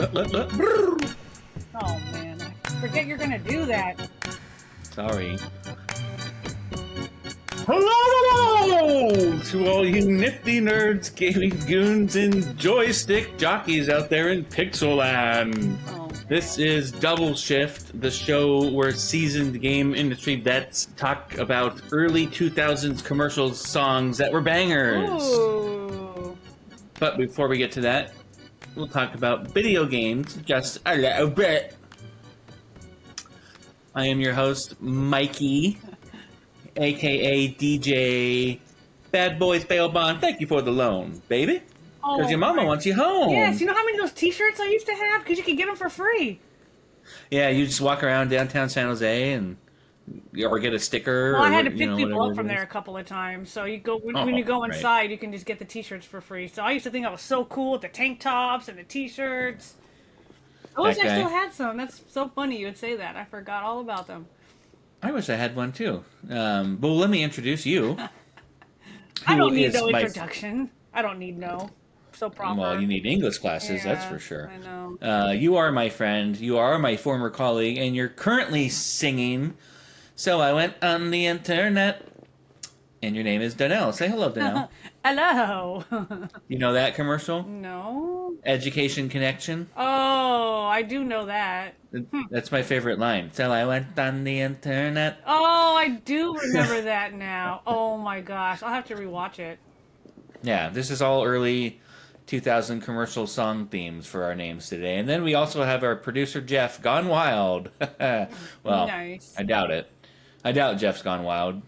Oh man, I forget you're gonna do that. Sorry. Hello to all you nifty nerds, gaming goons, and joystick jockeys out there in Pixelland. Oh, This is Double Shift, the show where seasoned game industry vets talk about early 2000s commercial songs that were bangers. Ooh. But before we get to that, we'll talk about video games just a little bit. I am your host, Mikey, aka DJ Bad Boys Bail Bond. Thank you for the loan, baby. Because your mama wants you home. Yes, you know how many of those T-shirts I used to have? Because you could get them for free. Yeah, you just walk around downtown San Jose and or get a sticker. Well, or I had to pick people whatever up from it there is. a couple of times. So you go when you go Right. inside, you can just get the T-shirts for free. So I used to think I was so cool with the tank tops and the T-shirts. I wish That I guy. still had some. That's so funny you would say that. I forgot all about them. I wish I had one too. But let me introduce you. I Who don't need is no my- introduction. I don't need no. So proper. Well, you need English classes, that's Yeah, for sure. I know. You are my friend. You are my former colleague, and you're currently singing. So I went on the internet, and your name is Donnell. Say hello, Donnell. Hello. You know that commercial? No. Education Connection. Oh, I do know that. That's my favorite line. So I went on the internet. Oh, I do remember that now. Oh my gosh, I'll have to rewatch it. Yeah, this is all early 2000 commercial song themes for our names today. And then we also have our producer, Jeff, gone wild. Well, Nice. I doubt it. I doubt Jeff's gone wild.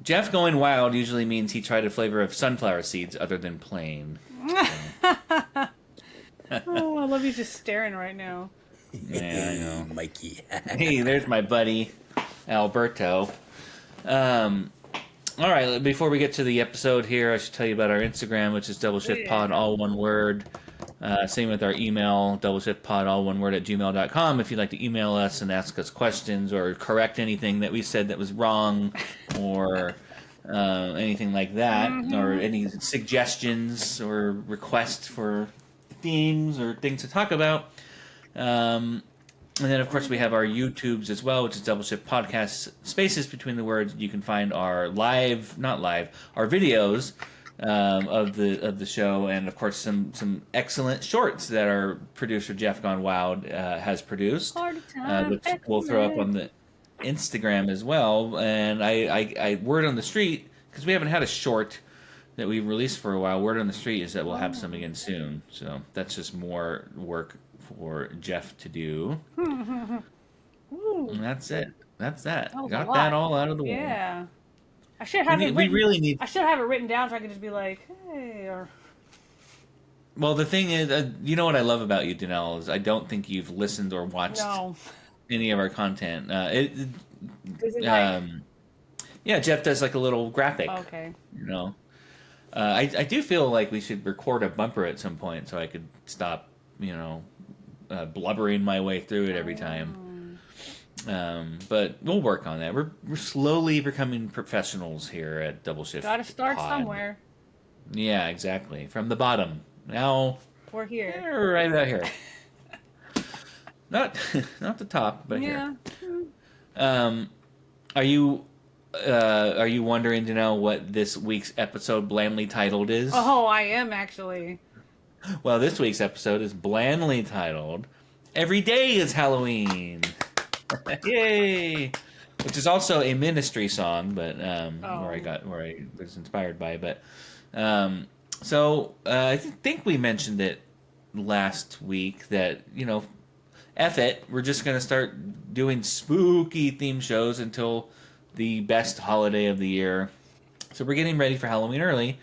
Jeff going wild usually means he tried a flavor of sunflower seeds other than plain. Oh, I love you just staring right now. Yeah, I know. Mikey. Hey, there's my buddy, Alberto. All right, before we get to the episode here, I should tell you about our Instagram, which is doubleshiftpod, all one word. Same with our email, doubleshiftpod, all one word, @gmail.com. If you'd like to email us and ask us questions or correct anything that we said that was wrong or anything like that, or any suggestions or requests for themes or things to talk about. And then, of course, we have our YouTubes as well, which is Double Shift Podcast. Spaces between the words. You can find our our videos of the show, and of course some excellent shorts that our producer Jeff Gone Wild has produced, which we'll throw up on the Instagram as well. And I word on the street, because we haven't had a short that we've released for a while. Word on the street is that we'll have some again soon. So that's just more work for Jeff to do. And that's it. That's that. That was a Got lot. that all out of the way. Yeah. I should have it We written. really need. I should have it written down so I could just be like, hey, or Well, the thing is, you know what I love about you, Danelle, is I don't think you've listened or watched no. any of our content. Is it like, Yeah, Jeff does like a little graphic. okay. You know, I do feel like we should record a bumper at some point so I could stop, blubbering my way through it every time. But we'll work on that. We're slowly becoming professionals here at Double Shift. Gotta start Pod. somewhere. Yeah, exactly. From the bottom. Now We're here. right out here. Not the top, but Yeah. here. Are you wondering to know what this week's episode blandly titled is? Oh, I am actually. Well, this week's episode is blandly titled "Every Day is Halloween." Yay! Which is also a Ministry song, but where I was inspired by. But I think we mentioned it last week that F it, we're just gonna start doing spooky theme shows until the best holiday of the year. So we're getting ready for Halloween early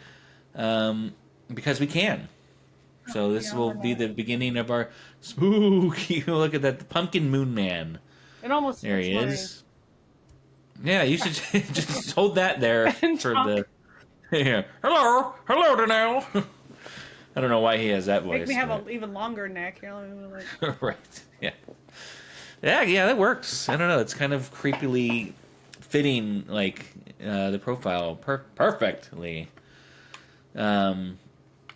because we can. So this will be the beginning of our spooky. Look at that, the Pumpkin Moon Man. It almost There he looks is. Yeah, you should just hold that there for the. Yeah. Hello, Danelle. I don't know why he has that voice. Make me have an even longer neck. Here, let me like... Right. Yeah. Yeah, that works. I don't know. It's kind of creepily fitting, like the profile perfectly. Oh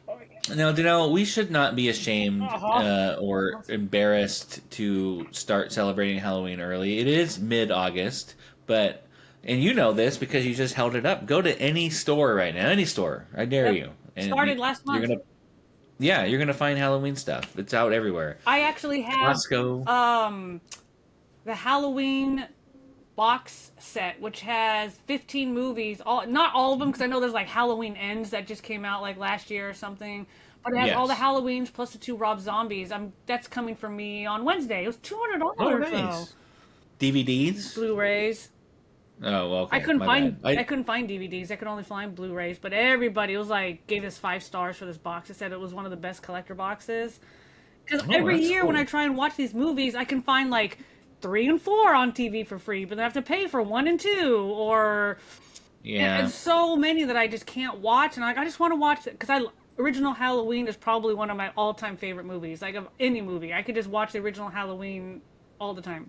yeah. Now, Danelle, we should not be ashamed Uh-huh. or embarrassed to start celebrating Halloween early. It is mid-August, but and you know this because you just held it up. Go to any store right now, any store. I dare Yep. you, and Started last you're month. gonna, yeah, you're gonna find Halloween stuff. It's out everywhere. I actually have Costco. um the Halloween box set, which has 15 movies. All not all of them, because I know there's like Halloween Ends that just came out like last year or something. But it has all the Yes. Halloweens plus the two Rob Zombies. That's coming for me on Wednesday. It was Oh, $200 though. nice. DVDs. Blu-rays. Oh, well, okay. My bad. I couldn't find DVDs. I could only find Blu-rays. But everybody was like gave us 5 stars for this box. It said it was one of the best collector boxes. Because Oh, every that's year when I cool. try and watch these movies, I can find like 3 and 4 on TV for free, but then I have to pay for 1 and 2, or Yeah. and so many that I just can't watch. And I just want to watch it because original Halloween is probably one of my all-time favorite movies. Like of any movie, I could just watch the original Halloween all the time.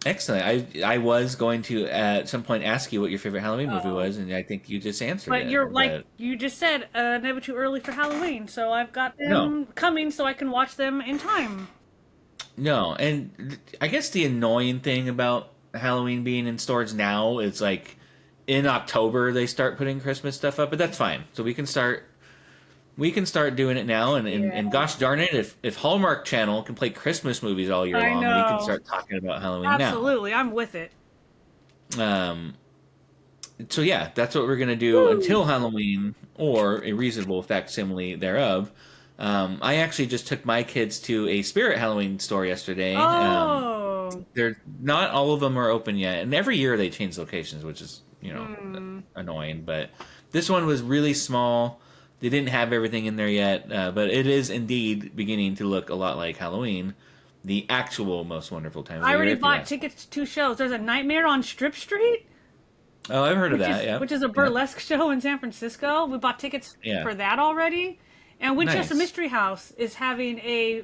Excellent. I was going to at some point ask you what your favorite Halloween movie Oh, was, and I think you just answered but you're it. like But you just said, never too early for Halloween, so I've got no, them coming so I can watch them in time. no, and I guess the annoying thing about Halloween being in stores now is like in October they start putting Christmas stuff up, but that's fine. So we can start doing it now, and Yeah, gosh darn it, if Hallmark Channel can play Christmas movies all year I long, we can know. start talking about Halloween now. Absolutely, I'm with it. Um, so yeah, that's what we're gonna do Woo! until Halloween or a reasonable facsimile thereof. I actually just took my kids to a Spirit Halloween store yesterday. Oh. They're not all of them are open yet, and every year they change locations, which is Hmm. annoying. But this one was really small. They didn't have everything in there yet, but it is indeed beginning to look a lot like Halloween, the actual most wonderful time of I the year, already if you bought ask. tickets to 2 shows. There's a Nightmare on Strip Street, Oh, I've heard of that. which Yep. is a Yep. burlesque show in San Francisco. We bought tickets Yeah. for that already. And Winchester Nice. Mystery House is having a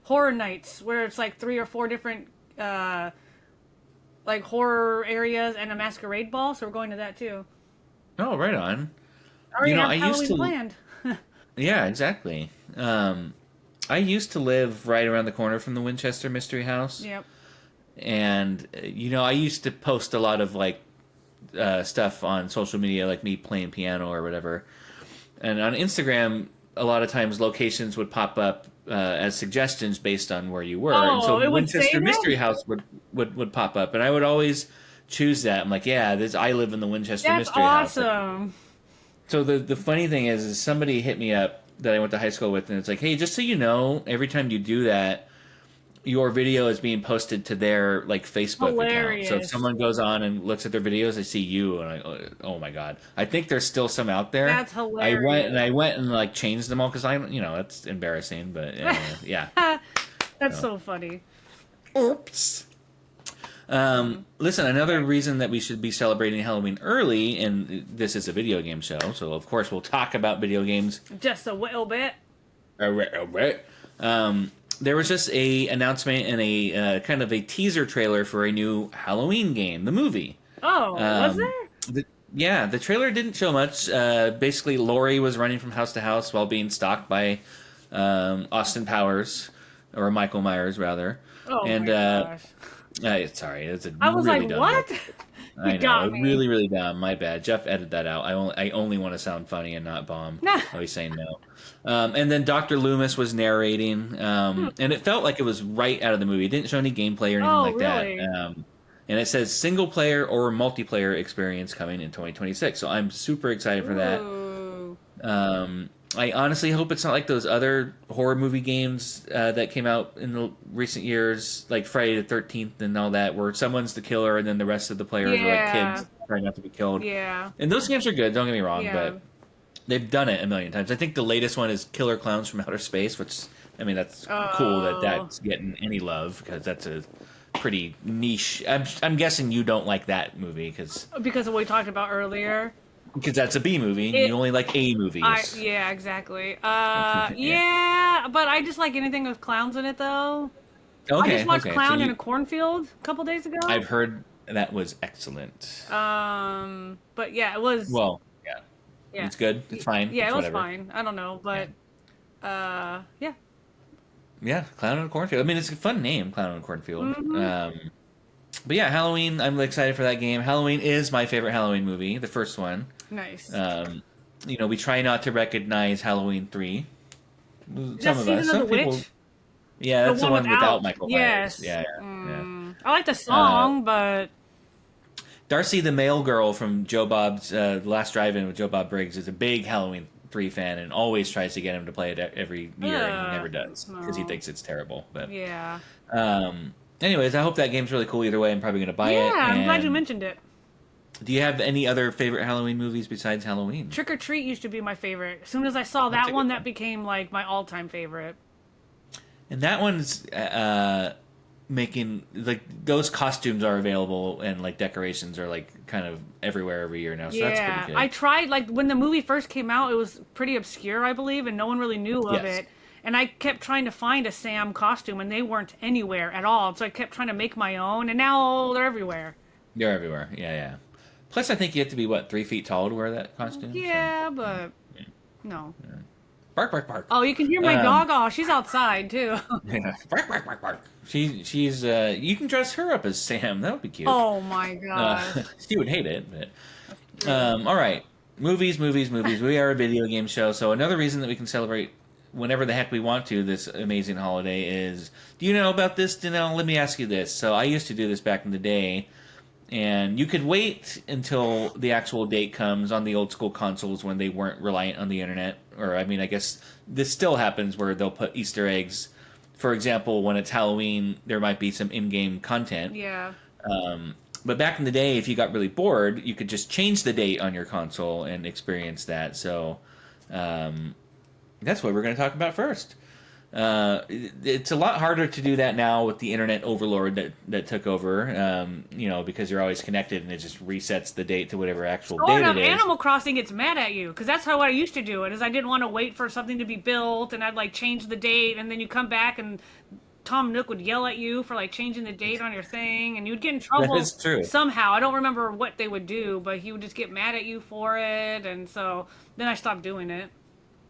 horror nights where it's like 3 or 4 different uh, like horror areas and a masquerade ball. So we're going to that too. Oh, right on. I already I have used Halloween to. planned. Yeah, exactly. I used to live right around the corner from the Winchester Mystery House, Yep. and I used to post a lot of like stuff on social media, like me playing piano or whatever. And on Instagram, a lot of times locations would pop up as suggestions based on where you were, and so Oh, it would say Winchester that? Mystery House would pop up, and I would always choose that. I'm like, yeah, this I live in the Winchester That's Mystery House. awesome. So the funny thing is somebody hit me up that I went to high school with, and it's like, hey, just so you know, every time you do that, your video is being posted to their like Facebook account. So if Hilarious. someone goes on and looks at their videos, they see you, and oh my god, I think there's still some out there. That's I went hilarious. and I went and like changed them all because it's embarrassing, but yeah. That's So. so funny. Oops. Listen, another reason that we should be celebrating Halloween early, and this is a video game show, so of course we'll talk about video games. Just a little bit. Alright. There was just a announcement and a kind of a teaser trailer for a new Halloween game, the movie. Oh, was Um, there? the trailer didn't show much. Basically, Lori was running from house to house while being stalked by Austin Powers, or Michael Myers rather. Oh And my gosh. sorry, it's a I was really like, dumb. what? You I know, got me. really, really dumb. My bad. Jeff edited that out. I only want to sound funny and not bomb. Nah. I was saying no. And then Dr. Loomis was narrating, and it felt like it was right out of the movie. It didn't show any gameplay or anything Oh, like really? that. And it says single player or multiplayer experience coming in 2026. So I'm super excited for that. Ooh. I honestly hope it's not like those other horror movie games that came out in the recent years, like Friday the 13th and all that, where someone's the killer and then the rest of the players are like Yeah. kids trying not to be killed. Yeah. And those games are good, don't get me wrong, Yeah. but they've done it a million times. I think the latest one is Killer Clowns from Outer Space, which, I mean, that's cool that Oh. that's getting any love because that's a pretty niche. I'm guessing you don't like that movie because Because of what we talked about earlier. that's a B movie. You only like A movies. Yeah, exactly. Yeah. Yeah, but I just like anything with clowns in it, though. I Okay, just watched okay. Clown in a Cornfield a couple days ago. I've heard that was excellent. But yeah, it was. Well, yeah. Yeah. It's good. It's fine. Yeah, It's it was whatever. fine. I don't know, Yeah. but yeah. Yeah, Clown in a Cornfield. I mean, it's a fun name, Clown in a Cornfield. Hmm. But yeah, Halloween. I'm excited for that game. Halloween is my favorite Halloween movie, the first one. Nice. Um, we try not to recognize Halloween 3. Is that Some of us, Season of some the people. Witch? Yeah, The that's the one one without without. Michael Myers. Yes. Yeah, yeah, I like the yeah. song, but Darcy, the mail girl from Joe Bob's Last Drive-In with Joe Bob Briggs, is a big Halloween 3 fan and always tries to get him to play it every year, and he never does because he no. thinks it's terrible. But Yeah. um, anyways, I hope that game's really cool either way. I'm probably going to buy Yeah, it. I'm glad you And mentioned it. do you have any other favorite Halloween movies besides Halloween? Trick or Treat used to be my favorite. As soon as I saw That's that a one, good that one. became like my all-time favorite. And that one's making like those costumes are available and like decorations are like kind of everywhere every year now, so that's pretty Yeah, I good. tried like when the movie first came out, it was pretty obscure, I believe, and no one really knew of Yes, it. And I kept trying to find a Sam costume, and they weren't anywhere at all. So I kept trying to make my own, and now they're everywhere. they're everywhere. Yeah, yeah. Plus, I think you have to be what 3 feet tall to wear that costume. So Yeah, but no. bark, bark, bark. Oh, you can hear my Um, dog. Oh, she's outside too. yeah, bark, bark, bark, bark. She's you can dress her up as Sam. That would be cute. Oh my gosh. She would hate it, but That's true. all right. Movies, movies, movies. We are a video game show, so another reason that we can celebrate whenever the heck we want to this amazing holiday is. Do you know about this, Danelle? Let me ask you this. So I used to do this back in the day, and you could wait until the actual date comes on the old school consoles when they weren't reliant on the internet. Or I mean, I guess this still happens where they'll put Easter eggs. For example, when it's Halloween, there might be some in-game content. Yeah. But back in the day, if you got really bored, you could just change the date on your console and experience that. So um, that's what we're going to talk about first. It's a lot harder to do that now with the internet overlord that took over, because you're always connected and it just resets the date to whatever actual Oh, date and it is. Animal Crossing gets mad at you because that's how I used to do it. Is I didn't want to wait for something to be built, and I'd like change the date, and then you come back and Tom Nook would yell at you for like changing the date on your thing, and you'd get in That trouble is true. somehow. I don't remember what they would do, but he would just get mad at you for it, and so then I stopped doing it.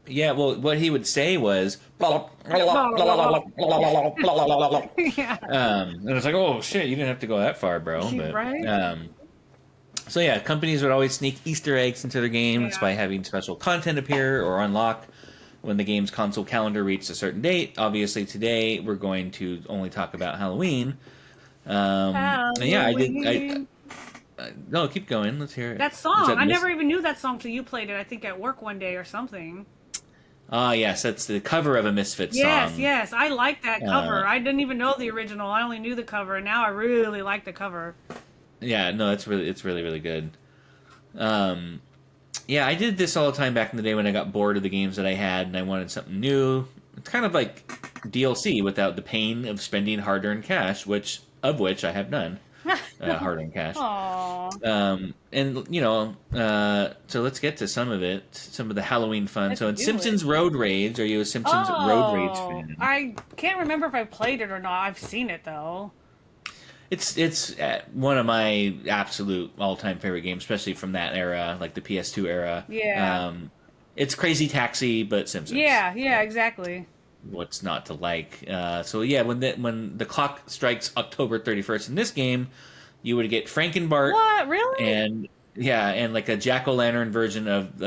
Yeah, well, what he would say was, blah, blah, Blah, blah, blah, blah, blah, blah, blah, blah, blah, blah, blah, blah, blah. yeah. And it's like, oh shit, you didn't have to go that far, bro. But Right? so yeah, companies would always sneak Easter eggs into their games Yeah. by having special content appear or unlock when the game's console calendar reached a certain date. Obviously, today we're going to only talk about Halloween. And yeah, I did. Halloween. No, keep going. Let's hear it. That Is song. that I Miss? never even knew that song till you played it, I think at work one day or something. Ah, yes, that's the cover of a Misfits Yes, song. yes. I like that Uh, cover. I didn't even know the original. I only knew the cover, and now I really like the cover. yeah, no, it's really really good. Um, yeah, I did this all the time back in the day when I got bored of the games that I had and I wanted something new. It's kind of like DLC without the pain of spending hard-earned cash, which I have none. Hard-earned cash. Aww. So let's get to some of it, some of the Halloween fun. Let's So in do it. Simpsons Road Rage, are you a Simpsons Road Rage Oh, fan? I can't remember if I played it or not. I've seen it though. It's one of my absolute all-time favorite games, especially from that era, like the PS2 era. Yeah. It's Crazy Taxi, but Simpsons. Yeah, yeah, exactly. What's not to like? So yeah, when the clock strikes October 31st in this game, you would get Frankenbart What? Really? and and like a jack-o'-lantern version of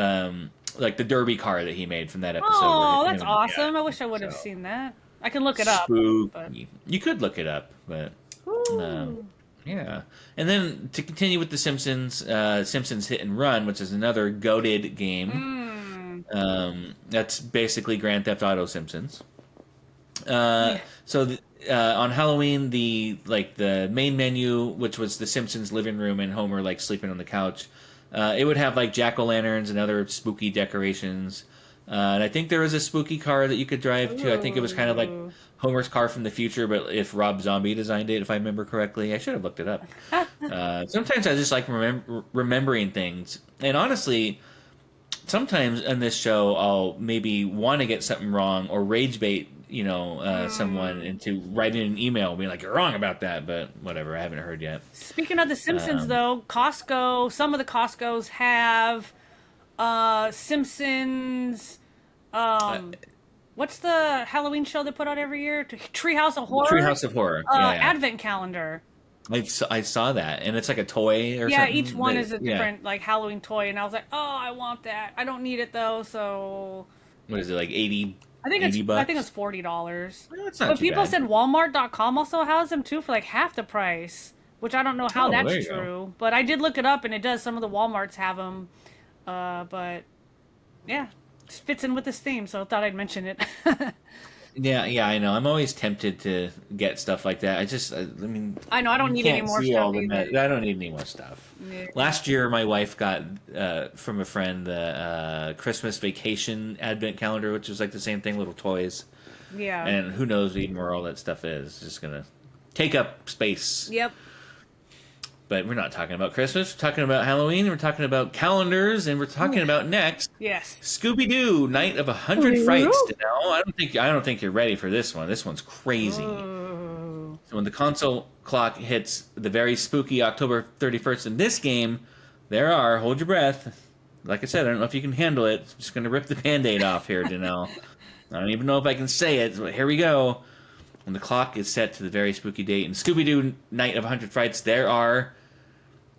like the Derby car that he made from that episode. Oh, Where that's him, awesome. I wish I would have so seen that. I can look it up, but spooky. You could look it up, but um, Ooh. yeah. And then to continue with the Simpsons, Simpsons Hit and Run, which is another goated game. Mm. That's basically Grand Theft Auto Simpsons. Yeah. On Halloween, the main menu, which was the Simpsons living room and Homer like sleeping on the couch, it would have like jack o' lanterns and other spooky decorations. And I think there was a spooky car that you could drive to. I think it was kind of like Ooh. Homer's car from the future, but if Rob Zombie designed it, if I remember correctly, I should have looked it up. Sometimes I just like remembering things, and honestly, sometimes in this show I'll maybe want to get something wrong or rage bait, someone into writing an email, being like, "You're wrong about that," but whatever. I haven't heard yet. Speaking of The Simpsons, Um, though, Costco, some of the Costco's have Simpsons. Uh, What's the Halloween show they put out every year? Treehouse of Horror. Treehouse of Horror. Yeah, yeah. Advent calendar. I saw that, and it's like a toy or Yeah, each something. one That, is a yeah. different like Halloween toy, and I was like, oh, I want that. I don't need it though, so What is it, like 80, I think it's $80? $40. Well, that's not But too people bad. said Walmart.com also has them too for like half the price, which I don't know how Oh, well, that's there you go. true. But I did look it up, and it does. Some of the WalMarts have them. But yeah, it fits in with this theme, so I thought I'd mention it. Yeah, yeah, I know. I'm always tempted to get stuff like that. I mean, I know I don't you need any can't more see stuff all the. either. I don't need any more stuff. Yeah. Last year, my wife got from a friend the Christmas Vacation Advent Calendar, which was like the same thing, little toys. Yeah. And who knows even where all that stuff is? It's just gonna take up space. Yep. But we're not talking about Christmas. We're talking about Halloween. We're talking about calendars, and we're talking about next Yes. Scooby Doo Night of 100 Frights. Now, I don't think you're ready for this one. This one's crazy. Ooh. So when the console clock hits the very spooky October 31st in this game, there are, hold your breath. Like I said, I don't know if you can handle it. I'm just going to rip the Band-Aid off here, Janelle. I don't even know if I can say it, but here we go. When the clock is set to the very spooky date in Scooby-Doo Night of 100 Frights, there are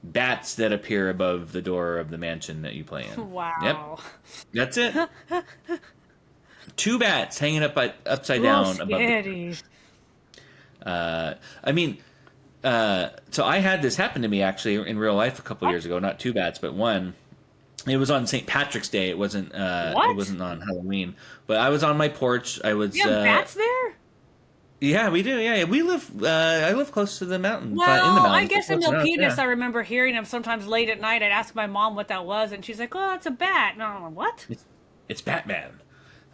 bats that appear above the door of the mansion that you play in. Wow. Yep, that's it. Two bats hanging upside Little down above the scary. I mean, so I had this happen to me actually in real life a couple years ago. Not two bats, but one. It was on St. Patrick's Day. It wasn't. What? It wasn't on Halloween. But I was on my porch. I was. You have bats there? Yeah, we do. Yeah, we live. I live close to the mountain. Well, in the I mountains. guess in Close enough, Milpitas, yeah. I remember hearing them sometimes late at night. I'd ask my mom what that was, and she's like, "Oh, it's a bat." No, I'm like, what? It's Batman.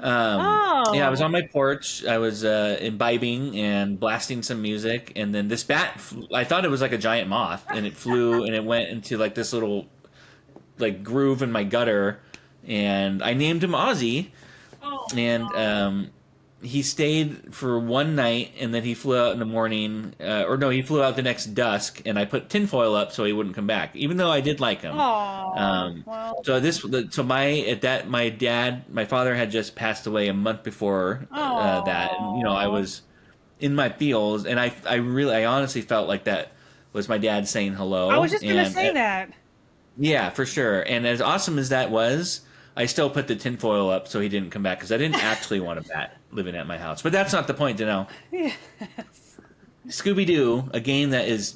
Yeah, I was Oh, on my porch. I was imbibing and blasting some music, and then this bat. I thought it was like a giant moth, and it flew and it went into like this little like groove in my gutter, and I named him Ozzy, oh, and he stayed for one night, and then he flew out in the morning, or no, he flew out the next dusk, and I put tinfoil up so he wouldn't come back, even though I did like him. oh. Well, My father had just passed away a month before that, and I oh. was in my feels, and I honestly felt like that was my dad saying I hello, was just gonna and say that. yeah, for sure. And as awesome as that was, I still put the tinfoil up so he didn't come back because I didn't actually want a bat living at my house. But that's not the point, Yes. Scooby Doo, a game that is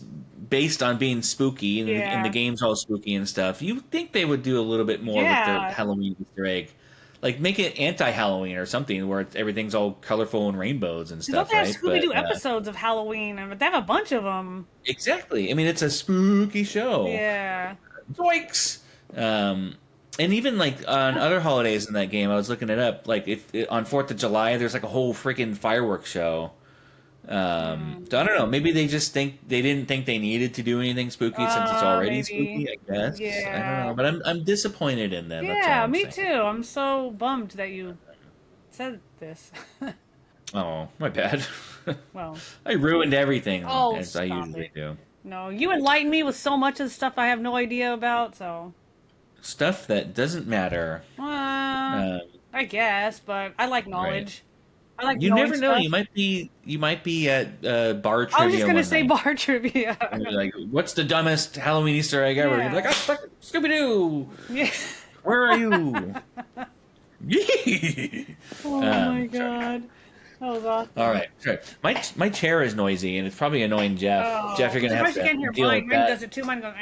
based on being spooky, and the Yeah. game's all spooky and stuff. You think they would do a little bit more with their Yeah. Halloween Easter egg, like make it anti-Halloween or something where everything's all colorful and rainbows and Don't stuff, they have right? Scooby But Doo episodes of Halloween? But they have a bunch of them. exactly. I mean, it's a spooky show. Yeah. Zoinks! And even like on other holidays in that game, I was looking it up. Like if on 4th of July, there's like a whole freaking fireworks show. So I don't know. Maybe they didn't think they needed to do anything spooky since it's already Maybe. spooky. I guess I don't Yeah. know, but I'm disappointed in them. That's all Yeah, I'm me saying. too. I'm so bummed that you said this. Oh, my bad. Well, I ruined everything oh, as I stop usually it. do. No, you enlighten me with so much of the stuff I have no idea about, so. Stuff that doesn't matter. Uh, I guess, but I like right. knowledge. I like You knowing never know. stuff. You might be at bar I was just trivia gonna one say night. bar trivia. And you're like, what's the dumbest Halloween Easter egg ever? You're like, Yeah. oh, Scooby Doo! Yeah. Where are you? Yee! Oh my Sorry. god. That was awesome. All right, sorry. My chair is noisy, and it's probably annoying Jeff. Oh. Jeff, you're gonna have Surprised you to can't hear deal mine. with Mine that. does it too. Mine goes.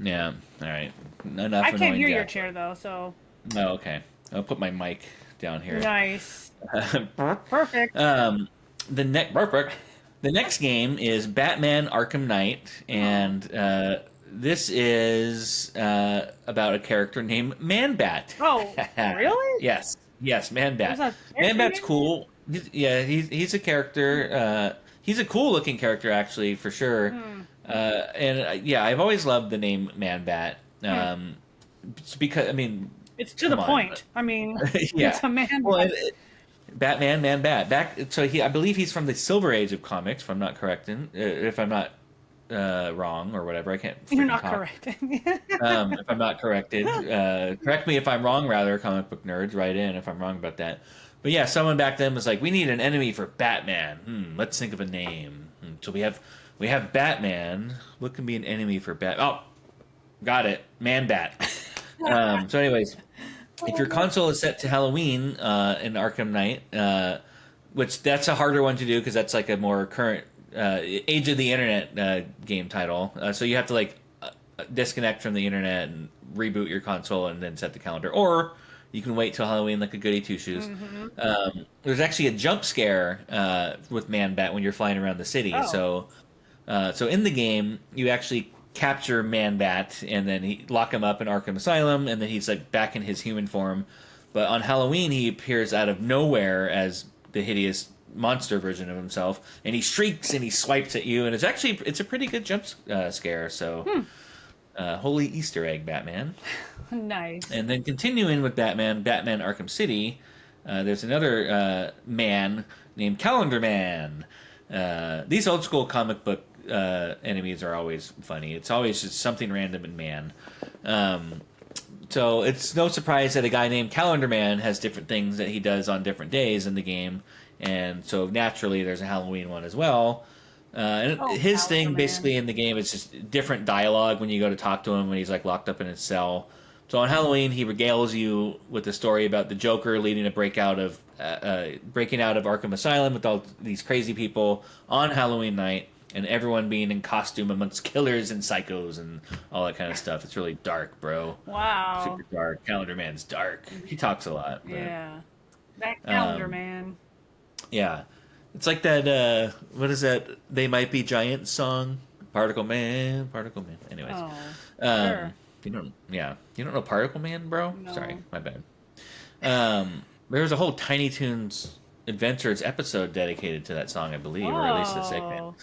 Yeah. All right. Enough. I can't annoying hear your Jeff. chair though, so Oh, okay. I'll put my mic down here. nice. Perfect. Perfect. The next game is Batman Arkham Knight, and this is about a character named Man-Bat. Oh, really? Yes, Man-Bat. There's a character Man-Bat's named cool. He's a character. He's a cool-looking character, actually, for sure. I've always loved the name Man-Bat. It's because, I mean, It's to the come on. point. I mean, Yeah. it's a man. Well, Batman, Man-Bat. I believe he's from the Silver Age of comics, if I'm not correct. If I'm not wrong or whatever. I can't You're freaking not talk. correct. If I'm not corrected, correct me if I'm wrong. Rather, comic book nerds, write in if I'm wrong about that. But yeah, someone back then was like, "We need an enemy for Batman. Let's think of a name." So we have Batman. What can be an enemy for Bat? Oh, got it, Man Bat. So, anyways, if your console is set to Halloween in Arkham Knight, which that's a harder one to do because that's like a more current age of the internet game title. So you have to like disconnect from the internet and reboot your console and then set the calendar, or you can wait till Halloween like a goody two shoes. There's actually a jump scare with Man Bat when you're flying around the city. Oh. So in the game, you actually capture Man Bat and then lock him up in Arkham Asylum, and then he's like back in his human form. But on Halloween, he appears out of nowhere as the hideous monster version of himself, and he shrieks and he swipes at you, and it's a pretty good jump scare. So, holy Easter egg, Batman! Nice. And then continuing with Batman Arkham City, there's another man named Calendar Man. These old school comic book enemies are always funny. It's always just something random in man. So it's no surprise that a guy named Calendar Man has different things that he does on different days in the game. And so naturally there's a Halloween one as well. And his thing basically in the game is just different dialogue when you go to talk to him when he's like locked up in his cell. So on Halloween, he regales you with the story about the Joker leading a breaking out of Arkham Asylum with all these crazy people on Halloween night, and everyone being in costume amongst killers and psychos and all that kind of stuff. It's really dark, bro. Wow. Super dark. Calendar Man's dark. He talks a lot. But, Yeah. That Calendar Man. Yeah. It's like that, what is that? They Might Be Giants song? Particle Man. Anyways. Oh, sure. sure. You don't know Particle Man, bro? No. Sorry, my bad. There was a whole Tiny Toons Adventures episode dedicated to that song, I believe, or at least a segment.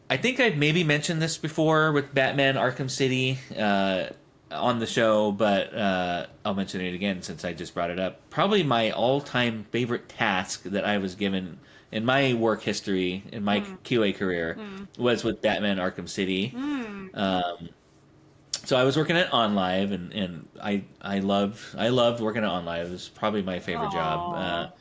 I think I've maybe mentioned this before with Batman Arkham City on the show, but I'll mention it again since I just brought it up. Probably my all-time favorite task that I was given in my work history, in my QA career, was with Batman Arkham City. So I was working at OnLive, and I loved working at OnLive. It was probably my favorite job.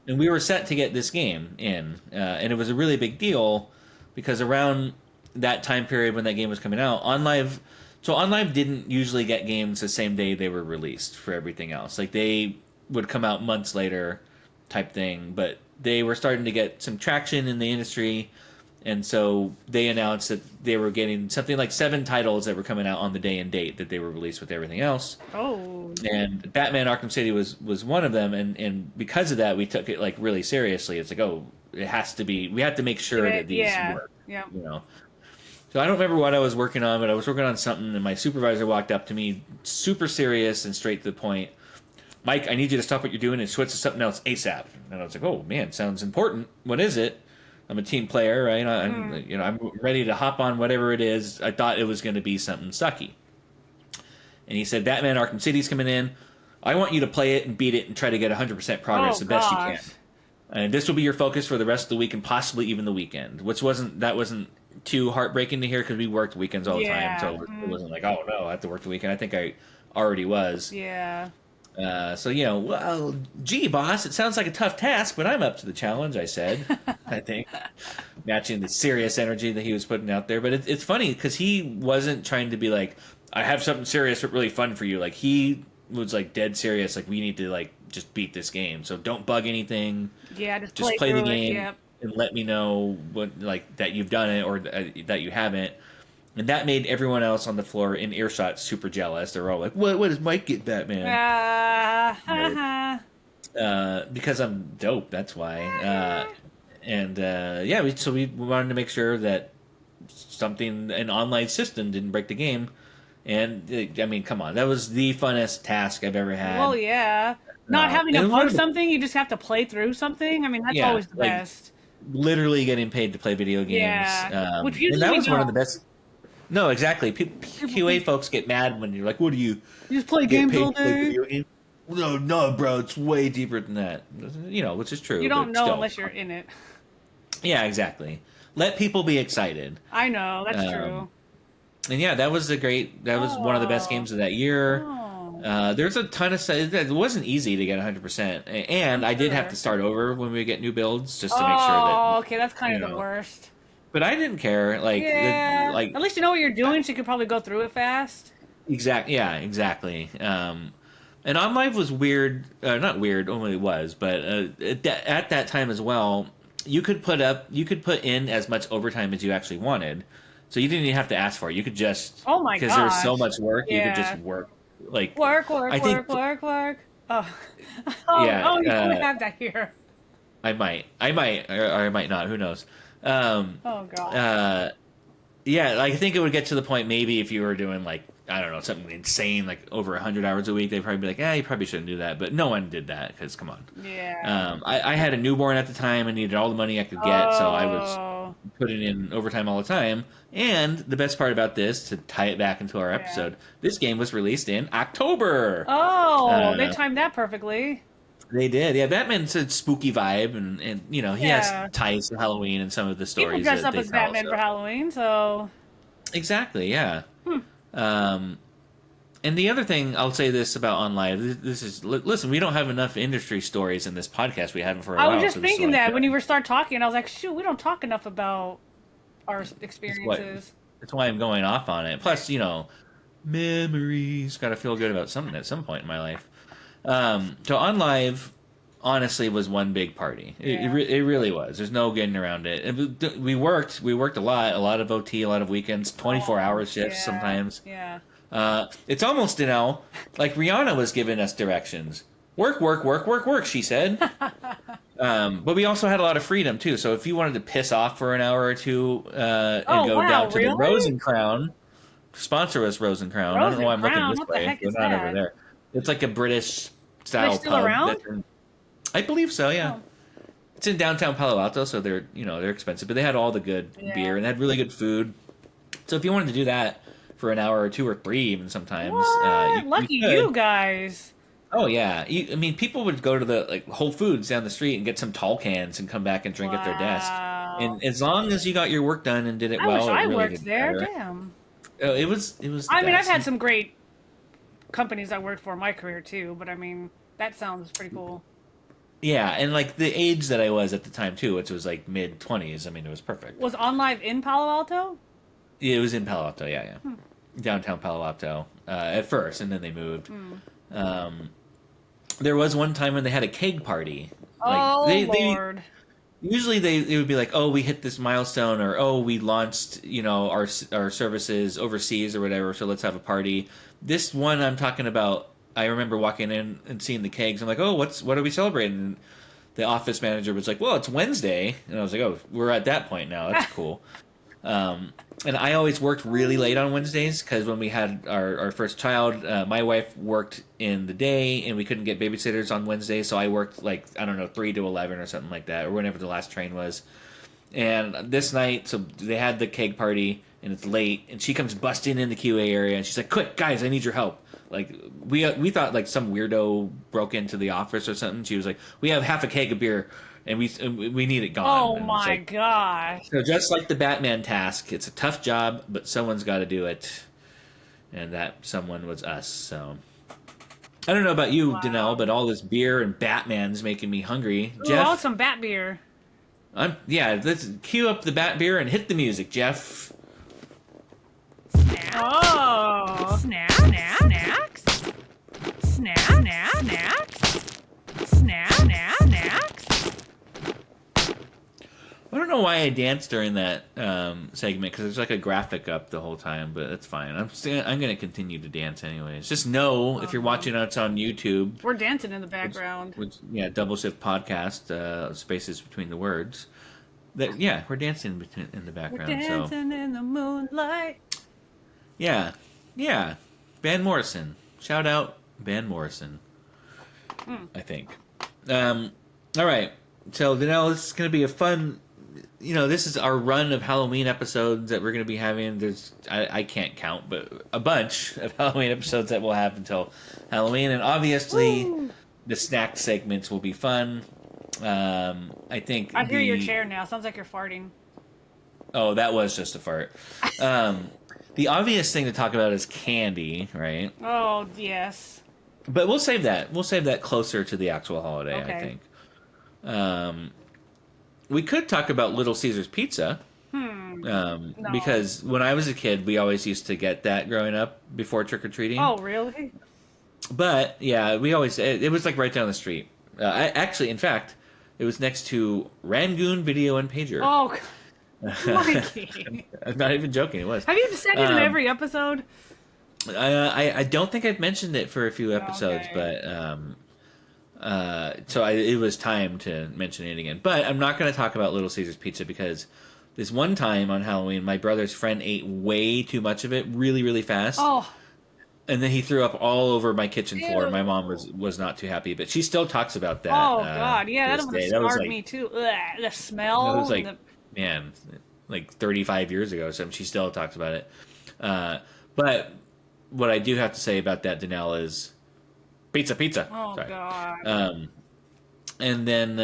And we were set to get this game in, and it was a really big deal because around that time period when that game was coming out, OnLive didn't usually get games the same day they were released for everything else. Like they would come out months later type thing, but they were starting to get some traction in the industry, and so they announced that they were getting something like 7 titles that were coming out on the day and date that they were released with everything else. Oh. And Batman Arkham City was one of them, and because of that, we took it like really seriously. It's like, oh, it has to be. We have to make sure that these work. Yeah. You know. So I don't remember what I was working on, but I was working on something, and my supervisor walked up to me, super serious and straight to the point. Mike, I need you to stop what you're doing and switch to something else ASAP. And I was like, oh man, sounds important. What is it? I'm a team player, right? I'm ready to hop on whatever it is. I thought it was going to be something sucky. And he said, Batman Arkham City's coming in. I want you to play it and beat it and try to get 100% progress the best you can. And this will be your focus for the rest of the week and possibly even the weekend, which wasn't too heartbreaking to hear because we worked weekends all the time. So it wasn't like, oh no, I have to work the weekend. I think I already was. Yeah. So, well, gee, boss, it sounds like a tough task, but I'm up to the challenge, I said, I think, matching the serious energy that he was putting out there. But it's funny because he wasn't trying to be like, I have something serious but really fun for you. Like, he was, like, dead serious. Like, we need to, like, just beat this game. So don't bug anything. Yeah, just play the game Yep. and let me know that you've done it or that you haven't. And that made everyone else on the floor in earshot super jealous. They're all like, what does Mike get, Batman? Because I'm dope, that's why. We wanted to make sure that an online system didn't break the game. And, I mean, come on. That was the funnest task I've ever had. Well, yeah. Not having to bug something, you just have to play through something. I mean, that's always the best. Literally getting paid to play video games. Yeah. Which usually and that was one of the best... No, exactly. QA folks get mad when you're like, "What do you? You just play games all day." No, bro. It's way deeper than that. Which is true. You don't know unless you're in it. Yeah, exactly. let people be excited. I know, that's Um, true. and yeah, that was that was one of the best Oh. games of that year. Oh. There's a ton of stuff. It wasn't easy to get 100%, and I'm I did have to sure. start over when we get new builds just to make sure that Oh, okay, that's kind you of the know. worst. But I didn't care. Yeah. At least you know what you're doing, so you can probably go through it fast. Yeah, exactly. And On Live was weird. Not weird, only it was, but at that time as well, you could put in as much overtime as you actually wanted, so you didn't even have to ask for it. You could just Oh my because there was so gosh. much work, you could just Yeah. work. Like Work, work, I think, work, work, work. Oh. Oh, yeah, oh, you probably have that here. I might, or I might not. Who knows? Um, Oh gosh. uh, Yeah, like, I think it would get to the point maybe if you were doing like I don't know something insane like over 100 hours a week, they'd probably be like, you probably shouldn't do that. But no one did that because come on. Yeah. I had a newborn at the time and needed all the money I could get, so I was Oh. putting in overtime all the time. And the best part about this, to tie it back into our Yeah. episode, this game was released in October. Oh, they Uh, timed that perfectly. they did, yeah. Batman's a spooky vibe, and he has Yeah. ties to Halloween and some of the People stories dress that up they as tell. Batman So for Halloween, so exactly, yeah. hmm. Um, And the other thing I'll say this about On Live, this is listen, we don't have enough industry stories in this podcast. We haven't for a I was while, just so this is thinking why that when you were start talking, I was like, shoot, we don't talk enough about our that's what experiences. that's why I'm going off on it. Plus, memories. Got to feel good about something at some point in my life. So On Live, honestly, was one big party. Yeah. It really was. There's no getting around it. We worked a lot of OT, a lot of weekends, 24-hour shifts Yeah. sometimes. Yeah. It's almost like Rihanna was giving us directions. Work, work, work, work, work. She said. But we also had a lot of freedom too. So if you wanted to piss off for an hour or two and Oh go wow, down to the Rose really? and Crown, sponsor us Rose and Crown. I Rose don't know why and I'm looking Crown? this What the way. heck We're is not over that? there. It's like a British Are they style still pub. around? I believe so. Yeah, Oh, it's in downtown Palo Alto, so they're expensive, but they had all the good yeah. beer and they had really good food. So if you wanted to do that for an hour or two or three, even sometimes, What? you Lucky could. you guys. Oh yeah, I mean, people would go to the Whole Foods down the street and get some tall cans and come back and drink at their desk. Wow. And as long as you got your work done and did it I wish well, it I really worked didn't there. matter. Damn. It was the I mean, I've best. had some great companies I worked for in my career too, but I mean, that sounds pretty cool. Yeah, and like the age that I was at the time too, which was like mid-20s. I mean, it was perfect. Was On Live in Palo Alto? It was in Palo Alto, yeah, downtown Palo Alto at first, and then they moved. Um, there was one time when they had a keg party. Like Oh they Lord. usually it would be like, oh, we hit this milestone, or oh, we launched our services overseas or whatever, so let's have a party. This one I'm talking about, I remember walking in and seeing the kegs. I'm like, oh, what are we celebrating? And the office manager was like, well, it's Wednesday, and I was like, oh, we're at that point now. That's cool. And I always worked really late on Wednesdays because when we had our first child, my wife worked in the day and we couldn't get babysitters on Wednesdays. So I worked like, I don't know, 3 to 11 or something like that, or whenever the last train was. And this night, so they had the keg party and it's late and she comes busting in the QA area and she's like, quick, guys, I need your help. Like we thought like some weirdo broke into the office or something. She was like, we have half a keg of beer and we need it gone. Oh And it's my like, gosh. so just like the Batman task, it's a tough job, but someone's got to do it, and that someone was us. So I don't know about you, Wow. Danelle, but all this beer and Batman's making me hungry. Ooh, I want Jeff, some bat beer. let's cue up the Bat beer and hit the music, Jeff. Oh. Snap, snap, snacks. Snap, snap, snacks. Snap, snap, snacks. I don't know why I danced during that segment because there's like a graphic up the whole time, but that's fine. I'm going to continue to dance anyways. Just know if you're watching us on YouTube, We're dancing in the background. Double Shift Podcast, spaces between the words. That we're dancing in the We're background. dancing in the moonlight. Yeah. Van Morrison. Shout out Van Morrison. I think. All right. So Danelle, this is going to be a fun. This is our run of Halloween episodes that we're going to be having. There's I can't count, but a bunch of Halloween episodes that we'll have until Halloween, and obviously the snack segments will be fun. I think I hear your chair now. Sounds like you're farting. Oh, that was just a fart. Um, the obvious thing to talk about is candy, right? Oh, yes. But we'll save that. We'll save that closer to the actual holiday, I Okay. think. Um, we could talk about Little Caesars Pizza. No. Because when I was a kid, we always used to get that growing up before trick or treating. Oh, really? But yeah, we always it was like right down the street. In fact, it was next to Rangoon Video and Pager. Oh, Mikey. I'm not even joking. It was. Have you said it in Um, every episode? I don't think I've mentioned it for a few episodes, Okay. but it was time to mention it again. But I'm not going to talk about Little Caesars Pizza because this one time on Halloween, my brother's friend ate way too much of it, really, really fast, Oh, and then he threw up all over my kitchen floor. My mom ew. was not too happy, but she still talks about that Oh, God. to Yeah, that this would have day. That was scarred like me too. Ugh, the that was smell and like the. man, like 35 years ago. So she still talks about it. But what I do have to say about that, Danelle, is pizza, pizza. Oh, Sorry. God. Um, and then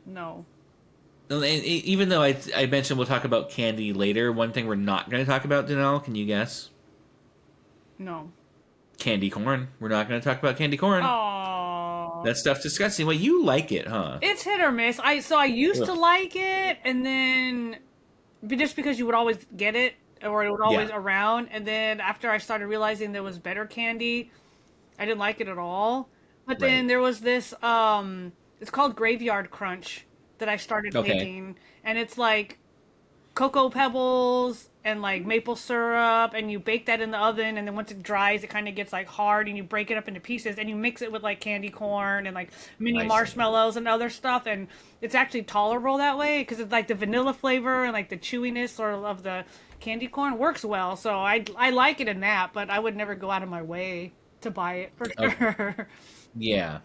No. even though I mentioned we'll talk about candy later, one thing we're not going to talk about, Danelle, can you guess? No. Candy corn. We're not going to talk about candy corn. Oh. That stuff's disgusting. Well, you like it, huh? It's hit or miss. I used to Ugh. like it, and then just because you would always get it or it would always Yeah. around, and then after I started realizing there was better candy, I didn't like it at all. But then Right. there was this it's called Graveyard Crunch that I started Okay. making, and it's like cocoa pebbles and like maple syrup, and you bake that in the oven, and then once it dries it kind of gets like hard, and you break it up into pieces, and you mix it with like candy corn and like mini I see. marshmallows and other stuff, and it's actually tolerable that way because it's like the vanilla flavor and like the chewiness sort of the candy corn works well, so I like it in that, but I would never go out of my way to buy it for Oh, sure. yeah.